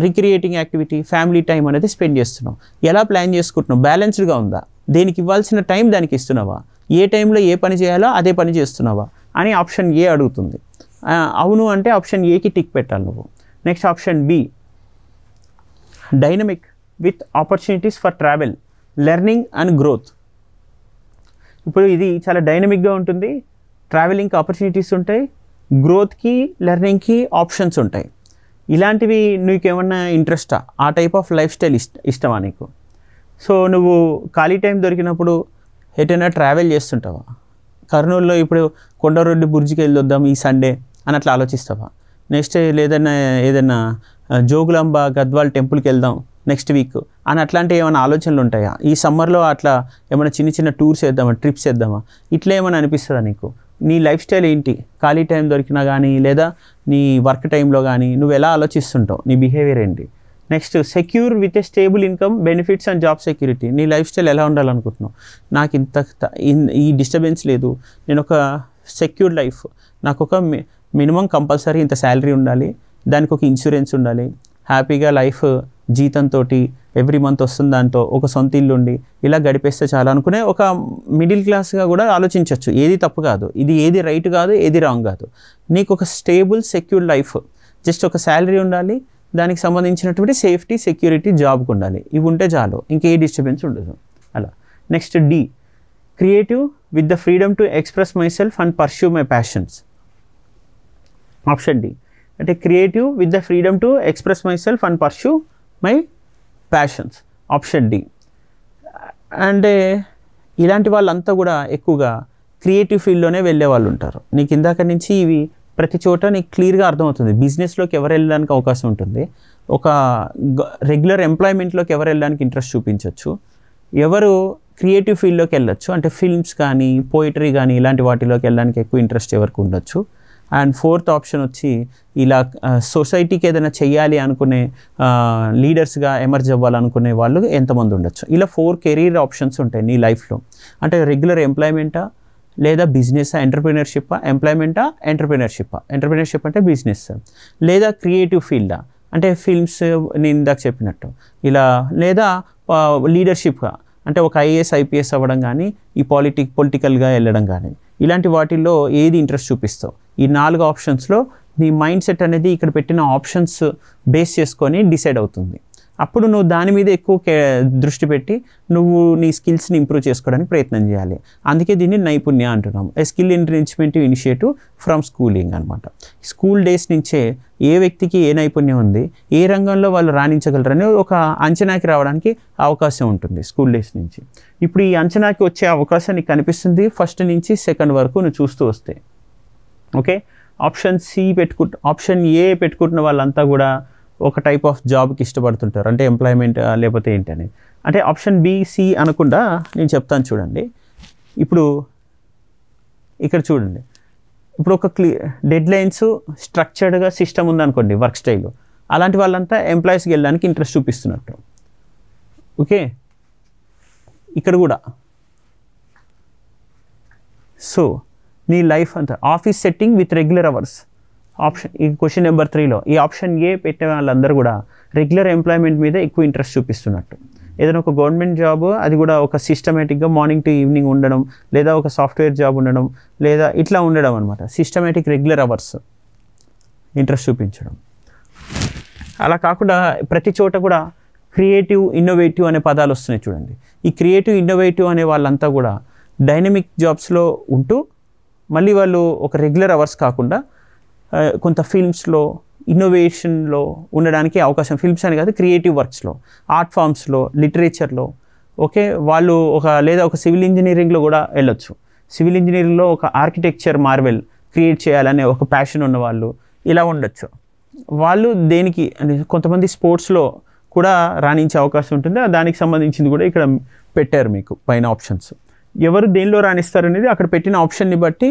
రిక్రియేటింగ్ యాక్టివిటీ, ఫ్యామిలీ టైం అనేది స్పెండ్ చేస్తున్నావు. ఎలా ప్లాన్ చేసుకుంటున్నావు? బ్యాలెన్స్డ్గా ఉందా? దేనికి ఇవ్వాల్సిన టైం దానికి ఇస్తున్నావా? ఏ టైంలో ఏ పని చేయాలో అదే పని చేస్తున్నావా అని ఆప్షన్ A అడుగుతుంది. అవును అంటే ఆప్షన్ Aకి టిక్ పెట్టాలి నువ్వు. Next option B, dynamic with opportunities for travel, learning and growth. ఇప్పుడు ఇది చాలా డైనమిక్గా ఉంటుంది, ట్రావెలింగ్కి ఆపర్చునిటీస్ ఉంటాయి, గ్రోత్కి లెర్నింగ్కి ఆప్షన్స్ ఉంటాయి. ఇలాంటివి నీకేమన్నా ఇంట్రెస్టా? ఆ టైప్ ఆఫ్ లైఫ్ స్టైల్ ఇష్టమా నీకు? సో నువ్వు ఖాళీ టైం దొరికినప్పుడు ఎటైనా ట్రావెల్ చేస్తుంటావా? కర్నూలులో ఇప్పుడు కొండరెడ్డి బుర్జికి వెళ్ళొద్దాం ఈ సండే అని అట్లా ఆలోచిస్తావా? నెక్స్ట్ ఏదైనా జోగులాంబ గద్వాల్ టెంపుల్కి వెళ్దాం నెక్స్ట్ వీక్ అని అట్లాంటి ఏమైనా ఆలోచనలు ఉంటాయా? ఈ సమ్మర్లో అట్లా ఏమైనా చిన్న టూర్స్ వేద్దామా, ట్రిప్స్ వేద్దామా, ఇట్లా ఏమైనా అనిపిస్తుందా నీకు? నీ లైఫ్ స్టైల్ ఏంటి? ఖాళీ టైం దొరికినా కానీ లేదా నీ వర్క్ టైంలో కానీ నువ్వు ఎలా ఆలోచిస్తుంటావు? నీ బిహేవియర్ ఏంటి? Next, secure with a stable income, benefits and job security. నీ లైఫ్ స్టైల్ ఎలా ఉండాలనుకుంటున్నావు? నాకు ఈ డిస్టర్బెన్స్ లేదు, నేను ఒక సెక్యూర్డ్ లైఫ్, నాకు ఒక మినిమం కంపల్సరీ ఇంత శాలరీ ఉండాలి, దానికి ఒక ఇన్సూరెన్స్ ఉండాలి, హ్యాపీగా లైఫ్ జీతంతో ఎవ్రీ మంత్ వస్తుంది, దాంతో ఒక సొంత ఇల్లు ఉండి ఇలా గడిపేస్తే చాలా అనుకునే ఒక మిడిల్ క్లాస్గా కూడా ఆలోచించవచ్చు. ఏది తప్పు కాదు, ఇది ఏది రైట్ కాదు, ఏది రాంగ్ కాదు. నీకు ఒక స్టేబుల్ సెక్యూర్డ్ లైఫ్, జస్ట్ ఒక శాలరీ ఉండాలి, దానికి సంబంధించినటువంటి సేఫ్టీ, సెక్యూరిటీ, జాబ్కి ఉండాలి. ఇవి ఉంటే చాలు, ఇంకే డిస్టర్బెన్స్ ఉండదు అలా. Next D, creative with the freedom to express my self and pursue my passions. Option D అంటే creative with the freedom to express my self and pursue my passions. Option D. అంటే ఇలాంటి వాళ్ళంతా కూడా ఎక్కువగా creative ఫీల్డ్లోనే వెళ్ళే వాళ్ళు ఉంటారు. నీకు ఇందాక నుంచి ఇవి ప్రతి చోట నీకు క్లియర్గా అర్థమవుతుంది. బిజినెస్లోకి ఎవరు వెళ్ళడానికి అవకాశం ఉంటుంది, ఒక రెగ్యులర్ ఎంప్లాయ్మెంట్లోకి ఎవరు వెళ్ళడానికి ఇంట్రెస్ట్ చూపించవచ్చు, ఎవరు క్రియేటివ్ ఫీల్డ్లోకి వెళ్ళొచ్చు అంటే ఫిల్మ్స్ కానీ పోయిటరీ కానీ ఇలాంటి వాటిలోకి వెళ్ళడానికి ఎక్కువ ఇంట్రెస్ట్ ఎవరికి ఉండొచ్చు. అండ్ 4th ఆప్షన్ వచ్చి ఇలా సొసైటీకి ఏదైనా చెయ్యాలి అనుకునే లీడర్స్గా ఎమర్జ్ అవ్వాలనుకునే వాళ్ళు ఎంతమంది ఉండొచ్చు. ఇలా 4 కెరీర్ ఆప్షన్స్ ఉంటాయి నీ లైఫ్లో. అంటే రెగ్యులర్ ఎంప్లాయ్మెంటా లేదా బిజినెస్, ఎంటర్ప్రినర్షిప్పా, ఎంప్లాయ్మెంటా, ఎంటర్ప్రినర్షిప్ అంటే బిజినెస్, లేదా క్రియేటివ్ ఫీల్డా అంటే ఫిల్మ్స్ నేను ఇందాక చెప్పినట్టు ఇలా, లేదా లీడర్షిప్గా అంటే ఒక IAS IPS అవ్వడం కానీ ఈ పొలిటికల్గా వెళ్ళడం కానీ ఇలాంటి వాటిల్లో ఏది ఇంట్రెస్ట్ చూపిస్తావు? ఈ 4 ఆప్షన్స్లో నీ మైండ్ సెట్ అనేది ఇక్కడ పెట్టిన ఆప్షన్స్ బేస్ చేసుకొని డిసైడ్ అవుతుంది. అప్పుడు నువ్వు దాని మీద ఎక్కువ దృష్టి పెట్టి నువ్వు నీ స్కిల్స్ని ఇంప్రూవ్ చేసుకోవడానికి ప్రయత్నం చేయాలి. అందుకే దీన్ని నైపుణ్య అంటున్నాం. A skill enrichment initiative from schooling అనమాట. స్కూల్ డేస్ నుంచే ఏ వ్యక్తికి ఏ నైపుణ్యం ఉంది, ఏ రంగంలో వాళ్ళు రాణించగలరని ఒక అంచనాకి రావడానికి అవకాశం ఉంటుంది స్కూల్ డేస్ నుంచి. ఇప్పుడు ఈ అంచనాకి వచ్చే అవకాశం నీకు కనిపిస్తుంది ఫస్ట్ నుంచి సెకండ్ వరకు నువ్వు చూస్తూ వస్తే. ఓకే, ఆప్షన్ ఏ పెట్టుకుంటున్న వాళ్ళంతా కూడా ఒక టైప్ ఆఫ్ జాబ్కి ఇష్టపడుతుంటారు, అంటే ఎంప్లాయ్మెంట్ లేకపోతే ఏంటని. అంటే ఆప్షన్ బి, సి అనకుండా నేను చెప్తాను చూడండి. ఇప్పుడు ఇక్కడ చూడండి, ఇప్పుడు ఒక డెడ్ లైన్స్ స్ట్రక్చర్డ్గా సిస్టమ్ ఉందనుకోండి, వర్క్ స్టైల్, అలాంటి వాళ్ళంతా ఎంప్లాయీస్కి వెళ్ళడానికి ఇంట్రెస్ట్ చూపిస్తున్నట్టు. ఓకే, ఇక్కడ కూడా సో నీ లైఫ్ అంతా office setting with regular hours. Option ఈ క్వశ్చన్ నెంబర్ 3లో ఈ ఆప్షన్ ఏ పెట్టే వాళ్ళందరూ కూడా రెగ్యులర్ ఎంప్లాయ్మెంట్ మీద ఎక్కువ ఇంట్రెస్ట్ చూపిస్తున్నట్టు. ఏదైనా ఒక గవర్నమెంట్ జాబ్, అది కూడా ఒక సిస్టమేటిక్గా మార్నింగ్ టు ఈవినింగ్ ఉండడం, లేదా ఒక సాఫ్ట్వేర్ జాబ్ ఉండడం, లేదా ఇట్లా ఉండడం అనమాట. సిస్టమేటిక్ రెగ్యులర్ అవర్స్ ఇంట్రెస్ట్ చూపించడం. అలా కాకుండా ప్రతి చోట కూడా క్రియేటివ్, ఇన్నోవేటివ్ అనే పదాలు వస్తున్నాయి చూడండి. ఈ క్రియేటివ్, ఇన్నోవేటివ్ అనే వాళ్ళంతా కూడా డైనమిక్ జాబ్స్లో ఉంటూ మళ్ళీ వాళ్ళు ఒక రెగ్యులర్ అవర్స్ కాకుండా కొంత ఫిల్మ్స్లో, ఇన్నోవేషన్లో ఉండడానికి అవకాశం. ఫిల్మ్స్ అని కాదు, క్రియేటివ్ వర్క్స్లో, ఆర్ట్ ఫామ్స్లో, లిటరేచర్లో. ఓకే, వాళ్ళు లేదా ఒక సివిల్ ఇంజనీరింగ్లో కూడా వెళ్ళొచ్చు. సివిల్ ఇంజనీరింగ్లో ఒక ఆర్కిటెక్చర్ మార్వెల్ క్రియేట్ చేయాలనే ఒక ప్యాషన్ ఉన్న వాళ్ళు ఇలా ఉండొచ్చు. వాళ్ళు దేనికి అంటే కొంతమంది స్పోర్ట్స్లో కూడా రాణించే అవకాశం ఉంటుంది. దానికి సంబంధించింది కూడా ఇక్కడ పెట్టారు మీకు పైన ఆప్షన్స్. ఎవరు దేనిలో రాణిస్తారు అనేది అక్కడ పెట్టిన ఆప్షన్ని బట్టి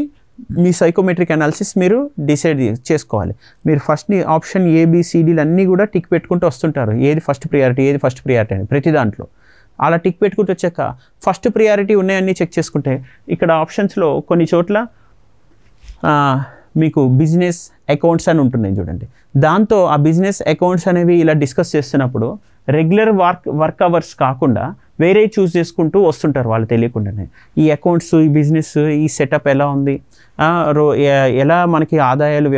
మీ సైకోమెట్రిక్ అనాలిసిస్ మీరు డిసైడ్ చేసుకోవాలి. మీరు ఫస్ట్ ఆప్షన్ ఏబిసిడీలు అన్నీ కూడా టిక్ పెట్టుకుంటూ వస్తుంటారు, ఏది ఫస్ట్ ప్రియారిటీ అని ప్రతి దాంట్లో. అలా టిక్ పెట్టుకుంటూ వచ్చాక ఫస్ట్ ప్రియారిటీ ఉన్నాయన్నీ చెక్ చేసుకుంటే ఇక్కడ ఆప్షన్స్లో కొన్ని చోట్ల మీకు బిజినెస్ అకౌంట్స్ అని ఉంటున్నాయి చూడండి. దాంతో ఆ బిజినెస్ అకౌంట్స్ అనేవి ఇలా డిస్కస్ చేస్తున్నప్పుడు రెగ్యులర్ వర్క్ అవర్స్ కాకుండా వేరే చూస్ చేసుకుంటూ వస్తుంటారు వాళ్ళు తెలియకుండానే. ఈ అకౌంట్స్, ఈ బిజినెస్, ఈ సెటప్ ఎలా ఉంది, ఎలా మనకి ఆదాయాలు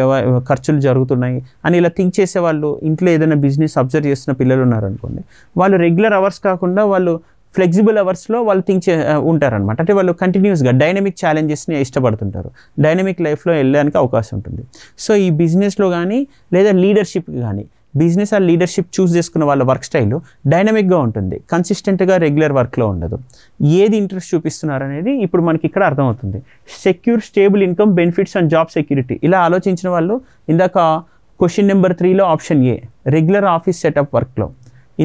ఖర్చులు జరుగుతున్నాయి అని ఇలా థింక్ చేసేవాళ్ళు. ఇంట్లో ఏదైనా బిజినెస్ అబ్జర్వ్ చేస్తున్న పిల్లలు ఉన్నారనుకోండి, వాళ్ళు రెగ్యులర్ అవర్స్ కాకుండా వాళ్ళు ఫ్లెక్సిబుల్ అవర్స్లో వాళ్ళు ఉంటారనమాట. అంటే వాళ్ళు కంటిన్యూస్గా డైనమిక్ ఛాలెంజెస్ని ఇష్టపడుతుంటారు, డైనమిక్ లైఫ్లో వెళ్ళడానికి అవకాశం ఉంటుంది. సో ఈ బిజినెస్లో కానీ లేదా లీడర్షిప్ కానీ, బిజినెస్ ఆ లీడర్షిప్ చూస్ చేసుకున్న వాళ్ళ వర్క్ స్టైల్ డైనమిక్గా ఉంటుంది, కన్సిస్టెంట్గా రెగ్యులర్ వర్క్లో ఉండదు. ఏది ఇంట్రెస్ట్ చూపిస్తున్నారు అనేది ఇప్పుడు మనకి ఇక్కడ అర్థమవుతుంది. Secure, stable income, benefits and job security ఇలా ఆలోచించిన వాళ్ళు ఇందాక క్వశ్చన్ నెంబర్ 3లో option A regular office setup వర్క్లో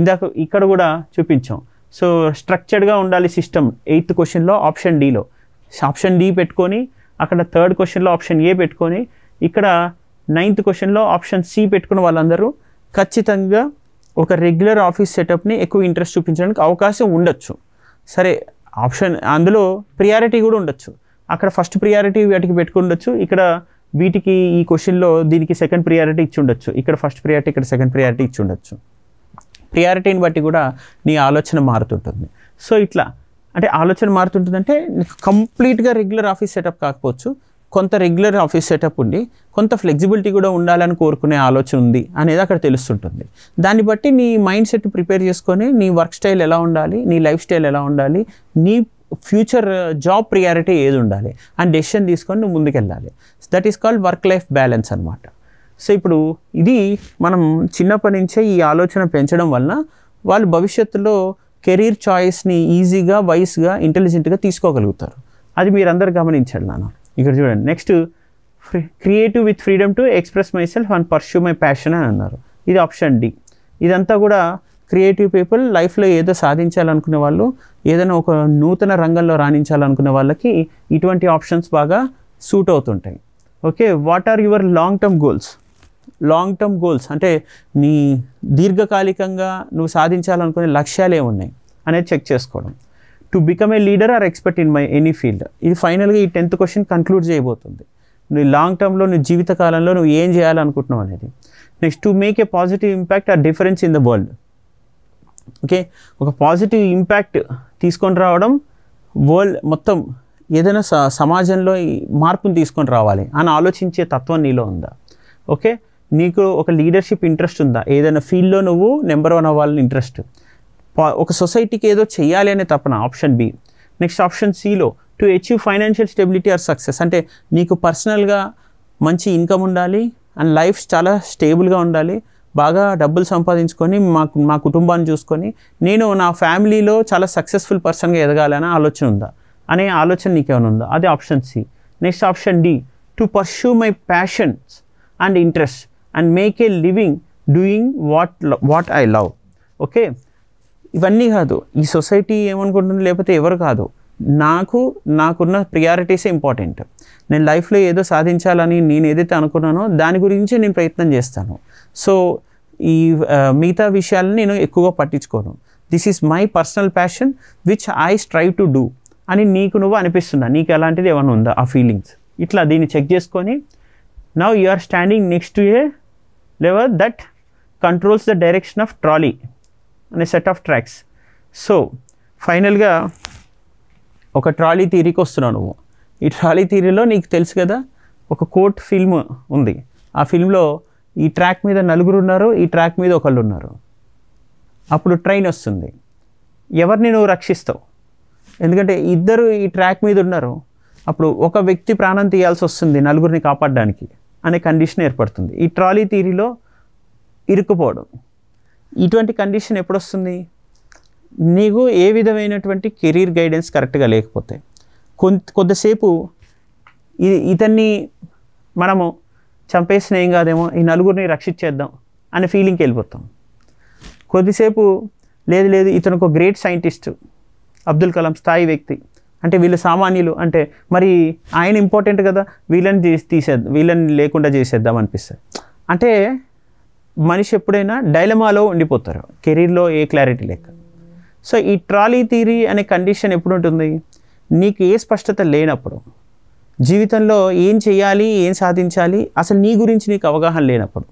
ఇందాక ఇక్కడ కూడా చూపించాం. సో స్ట్రక్చర్డ్గా ఉండాలి సిస్టమ్ 8th క్వశ్చన్లో ఆప్షన్ డీలో ఆప్షన్ డి పెట్టుకొని, అక్కడ 3rd క్వశ్చన్లో ఆప్షన్ ఏ పెట్టుకొని, ఇక్కడ 9th క్వశ్చన్లో ఆప్షన్ సి పెట్టుకున్న వాళ్ళందరూ ఖచ్చితంగా ఒక రెగ్యులర్ ఆఫీస్ సెటప్ని ఎక్కువ ఇంట్రెస్ట్ చూపించడానికి అవకాశం ఉండొచ్చు. సరే, ఆప్షన్ అందులో ప్రియారిటీ కూడా ఉండొచ్చు. అక్కడ ఫస్ట్ ప్రియారిటీ వాటికి పెట్టుకుండొచ్చు, ఇక్కడ వీటికి ఈ క్వశ్చన్లో దీనికి సెకండ్ ప్రియారిటీ ఇచ్చి ఉండొచ్చు, ఇక్కడ ఫస్ట్ ప్రియారిటీ, ఇక్కడ సెకండ్ ప్రియారిటీ ఇచ్చి ఉండొచ్చు. ప్రియారిటీని బట్టి కూడా నీ ఆలోచన మారుతుంటుంది. సో ఇట్లా అంటే ఆలోచన మారుతుంటుందంటే కంప్లీట్గా రెగ్యులర్ ఆఫీస్ సెటప్ కాకపోవచ్చు, కొంత రెగ్యులర్ ఆఫీస్ సెటప్ ఉండి కొంత ఫ్లెక్సిబిలిటీ కూడా ఉండాలని కోరుకునే ఆలోచన ఉంది అనేది అక్కడ తెలుస్తుంటుంది. దాన్ని బట్టి నీ మైండ్ సెట్ ప్రిపేర్ చేసుకొని నీ వర్క్ స్టైల్ ఎలా ఉండాలి, నీ లైఫ్ స్టైల్ ఎలా ఉండాలి, నీ ఫ్యూచర్ జాబ్ ప్రియారిటీ ఏది ఉండాలి అని డెసిషన్ తీసుకొని నువ్వు ముందుకెళ్ళాలి. That is called work life balance అనమాట. సో ఇప్పుడు ఇది మనం చిన్నప్పటి నుంచే ఈ ఆలోచన పెంచడం వలన వాళ్ళు భవిష్యత్తులో కెరీర్ చాయిస్ని ఈజీగా, వైస్గా, ఇంటెలిజెంట్గా తీసుకోగలుగుతారు. అది మీరందరూ గమనించాలి నాన్న. ఇక్కడ చూడండి, next creative with freedom to express my self and pursue my passion అని అన్నారు. ఇది ఆప్షన్ డి. ఇదంతా కూడా క్రియేటివ్ పీపుల్ లైఫ్లో ఏదో సాధించాలనుకునే వాళ్ళు, ఏదైనా ఒక నూతన రంగంలో రాణించాలనుకునే వాళ్ళకి ఇటువంటి ఆప్షన్స్ బాగా సూట్ అవుతుంటాయి. Okay, what are your long term goals? Long term goals అంటే నీ దీర్ఘకాలికంగా నువ్వు సాధించాలనుకునే లక్ష్యాలు ఏమున్నాయి అనేది చెక్ చేసుకోవడం. To become a leader or expert in my any field. ఇది ఫైనల్గా ఈ 10th క్వశ్చన్ కంక్లూడ్ చేయబోతుంది. నువ్వు లాంగ్ టర్మ్లో, నువ్వు జీవితకాలంలో నువ్వు ఏం చేయాలనుకుంటున్నావు అనేది. Next, to make a positive impact or difference in the world. Okay, ఒక పాజిటివ్ ఇంపాక్ట్ తీసుకొని రావడం, వరల్డ్ మొత్తం ఏదైనా సమాజంలో మార్పుని తీసుకొని రావాలి అని ఆలోచించే తత్వం నీలో ఉందా? ఓకే, నీకు ఒక లీడర్షిప్ ఇంట్రెస్ట్ ఉందా, ఏదైనా ఫీల్డ్లో నువ్వు నెంబర్ 1 అవ్వాలని ఇంట్రెస్ట్, ఒక సొసైటీకి ఏదో చెయ్యాలి అనే తపన, ఆప్షన్ బి. నెక్స్ట్ ఆప్షన్ సిలో to achieve financial stability or success, అంటే నీకు పర్సనల్గా మంచి ఇన్కమ్ ఉండాలి అండ్ లైఫ్ చాలా స్టేబుల్గా ఉండాలి, బాగా డబ్బులు సంపాదించుకొని మా కుటుంబాన్ని చూసుకొని నేను నా ఫ్యామిలీలో చాలా సక్సెస్ఫుల్ పర్సన్గా ఎదగాలనే ఆలోచన ఉందా అనే ఆలోచన నీకేమైనా ఉందా, అది option C. Next option D to pursue my passions and interest and make a living doing what I love. Okay, ఇవన్నీ కాదు, ఈ సొసైటీ ఏమనుకుంటుంది లేకపోతే ఎవరు కాదు, నాకున్న ప్రియారిటీసే ఇంపార్టెంట్. నేను లైఫ్లో ఏదో సాధించాలని నేను ఏదైతే అనుకున్నానో దాని గురించి నేను ప్రయత్నం చేస్తాను. సో ఈ మిగతా విషయాలను నేను ఎక్కువగా పట్టించుకోను. This is my personal passion which I strive to do అని నువ్వు అనిపిస్తుందా, నీకు అలాంటిది ఏమైనా ఉందా ఆ ఫీలింగ్స్? ఇట్లా దీన్ని చెక్ చేసుకొని now you are standing next to a level that controls the direction of trolley అనే సెట్ ఆఫ్ ట్రాక్స్. సో ఫైనల్గా ఒక ట్రాలీ థియరీకి వస్తున్నావు నువ్వు. ఈ ట్రాలీ థియరీలో నీకు తెలుసు కదా, ఒక కోర్ట్ ఫిల్మ్ ఉంది. ఆ ఫిల్మ్లో ఈ ట్రాక్ మీద 4 ఉన్నారు, ఈ ట్రాక్ మీద 1 ఉన్నారు. అప్పుడు ట్రైన్ వస్తుంది, ఎవరిని నువ్వు రక్షిస్తావు? ఎందుకంటే ఇద్దరు ఈ ట్రాక్ మీద ఉన్నారు, అప్పుడు ఒక వ్యక్తి ప్రాణం తీయాల్సి వస్తుంది 4ని కాపాడడానికి అనే కండిషన్ ఏర్పడుతుంది. ఈ ట్రాలీ థియరీలో ఇరుక్కుపోవడం, ఇటువంటి కండిషన్ ఎప్పుడు వస్తుంది? నీకు ఏ విధమైనటువంటి కెరీర్ గైడెన్స్ కరెక్ట్గా లేకపోతే, కొద్దిసేపు ఇతన్ని మనము చంపేసిన ఏం కాదేమో, ఈ 4ని రక్షించేద్దాం అనే ఫీలింగ్కి వెళ్ళిపోతాం. కొద్దిసేపు లేదు ఇతను ఒక గ్రేట్ సైంటిస్ట్, అబ్దుల్ కలాం స్థాయి వ్యక్తి, అంటే వీళ్ళు సామాన్యులు, అంటే మరి ఆయన ఇంపార్టెంట్ కదా, వీళ్ళని లేకుండా చేసేద్దాం అనిపిస్తుంది. అంటే మనిషి ఎప్పుడైనా డైలమాలో ఉండిపోతారు, కెరీర్లో ఏ క్లారిటీ లేక. సో ఈ ట్రాలీ థియరీ అనే కండిషన్ ఎప్పుడు ఉంటుంది? నీకు ఏ స్పష్టత లేనప్పుడు, జీవితంలో ఏం చేయాలి, ఏం సాధించాలి, అసలు నీ గురించి నీకు అవగాహన లేనప్పుడు,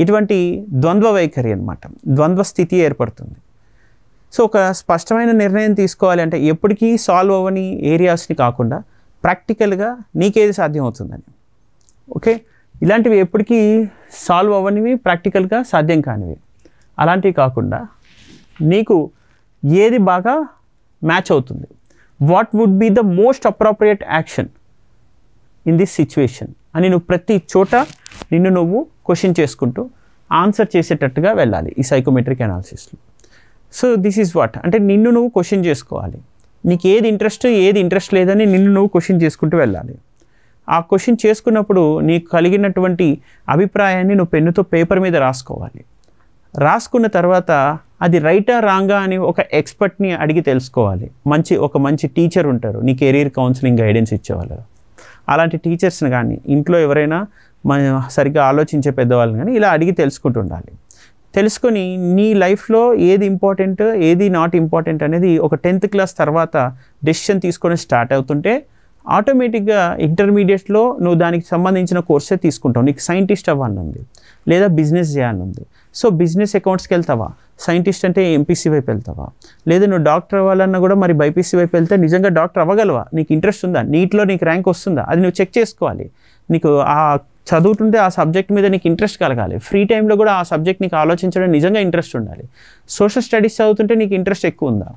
ఇటువంటి ద్వంద్వ వైఖరి అన్నమాట, ద్వంద్వ స్థితి ఏర్పడుతుంది. సో ఒక స్పష్టమైన నిర్ణయం తీసుకోవాలి అంటే ఎప్పటికీ సాల్వ్ అవ్వని ఏరియాస్ని కాకుండా ప్రాక్టికల్గా నీకేది సాధ్యమవుతుందని. ఓకే, ఇలాంటివి ఎప్పటికీ సాల్వ్ అవ్వనివి, ప్రాక్టికల్గా సాధ్యం కానివి, అలాంటివి కాకుండా నీకు ఏది బాగా మ్యాచ్ అవుతుంది, what would be the most appropriate action in this situation అని నువ్వు ప్రతి చోట నువ్వు క్వశ్చన్ చేసుకుంటూ ఆన్సర్ చేసేటట్టుగా వెళ్ళాలి ఈ సైకోమెట్రిక్ అనాలిసిస్లో. సో దిస్ ఈజ్ వాట్, అంటే నువ్వు క్వశ్చన్ చేసుకోవాలి, నీకు ఏది ఇంట్రెస్ట్ లేదని నువ్వు క్వశ్చన్ చేసుకుంటూ వెళ్ళాలి. ఆ క్వశ్చన్ చేసుకున్నప్పుడు నీకు కలిగినటువంటి అభిప్రాయాన్ని నువ్వు పెన్నుతో పేపర్ మీద రాసుకోవాలి. రాసుకున్న తర్వాత అది రైటా రాంగా అని ఒక ఎక్స్పర్ట్ని అడిగి తెలుసుకోవాలి. ఒక మంచి టీచర్ ఉంటారు నీ కెరీర్ కౌన్సిలింగ్ గైడెన్స్ ఇచ్చేవాళ్ళు, అలాంటి టీచర్స్ని కానీ ఇంట్లో ఎవరైనా సరిగ్గా ఆలోచించే పెద్దవాళ్ళని కానీ ఇలా అడిగి తెలుసుకుంటూ ఉండాలి. తెలుసుకొని నీ లైఫ్లో ఏది ఇంపార్టెంట్, ఏది నాట్ ఇంపార్టెంట్ అనేది ఒక 10th క్లాస్ తర్వాత డెసిషన్ తీసుకొని స్టార్ట్ అవుతుంటే ఆటోమేటిక్గా ఇంటర్మీడియట్లో నువ్వు దానికి సంబంధించిన కోర్సే తీసుకుంటావు. నీకు సైంటిస్ట్ అవ్వాలని ఉంది లేదా బిజినెస్ చేయాలని ఉంది, సో బిజినెస్ అకౌంట్స్కి వెళ్తావా, సైంటిస్ట్ అంటే ఎంపీసీ వైపు వెళ్తావా, లేదా నువ్వు డాక్టర్ అవ్వాలన్నా కూడా మరి బైపీసీ వైపు వెళ్తే నిజంగా డాక్టర్ అవ్వగలవా, నీకు ఇంట్రెస్ట్ ఉందా, నీట్లో నీకు ర్యాంక్ వస్తుందా, అది నువ్వు చెక్ చేసుకోవాలి. నీకు ఆ చదువుతుంటే ఆ సబ్జెక్ట్ మీద నీకు ఇంట్రెస్ట్ కలగాలి, ఫ్రీ టైంలో కూడా ఆ సబ్జెక్ట్ నీకు ఆలోచించడం నిజంగా ఇంట్రెస్ట్ ఉండాలి. సోషల్ స్టడీస్ చదువుతుంటే నీకు ఇంట్రెస్ట్ ఎక్కువ ఉందా,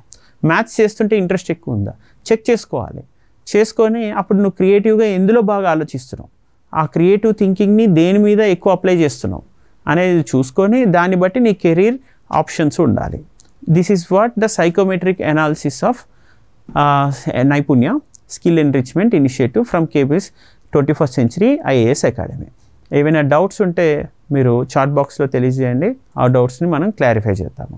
మ్యాథ్స్ చేస్తుంటే ఇంట్రెస్ట్ ఎక్కువ ఉందా, చెక్ చేసుకోవాలి. చేసుకొని అప్పుడు నువ్వు క్రియేటివ్గా ఎందులో బాగా ఆలోచిస్తున్నావు, ఆ క్రియేటివ్ థింకింగ్ని దేని మీద ఎక్కువ అప్లై చేస్తున్నావు అనేది చూసుకొని దాన్ని బట్టి నీ కెరీర్ ఆప్షన్స్ ఉండాలి. This is what the psychometric analysis of Naipunya skill enrichment initiative from KBS 21st Century IAS academy. ఏవైనా డౌట్స్ ఉంటే మీరు చాట్ బాక్స్లో తెలియజేయండి, ఆ డౌట్స్ని మనం క్లారిఫై చేద్దాము.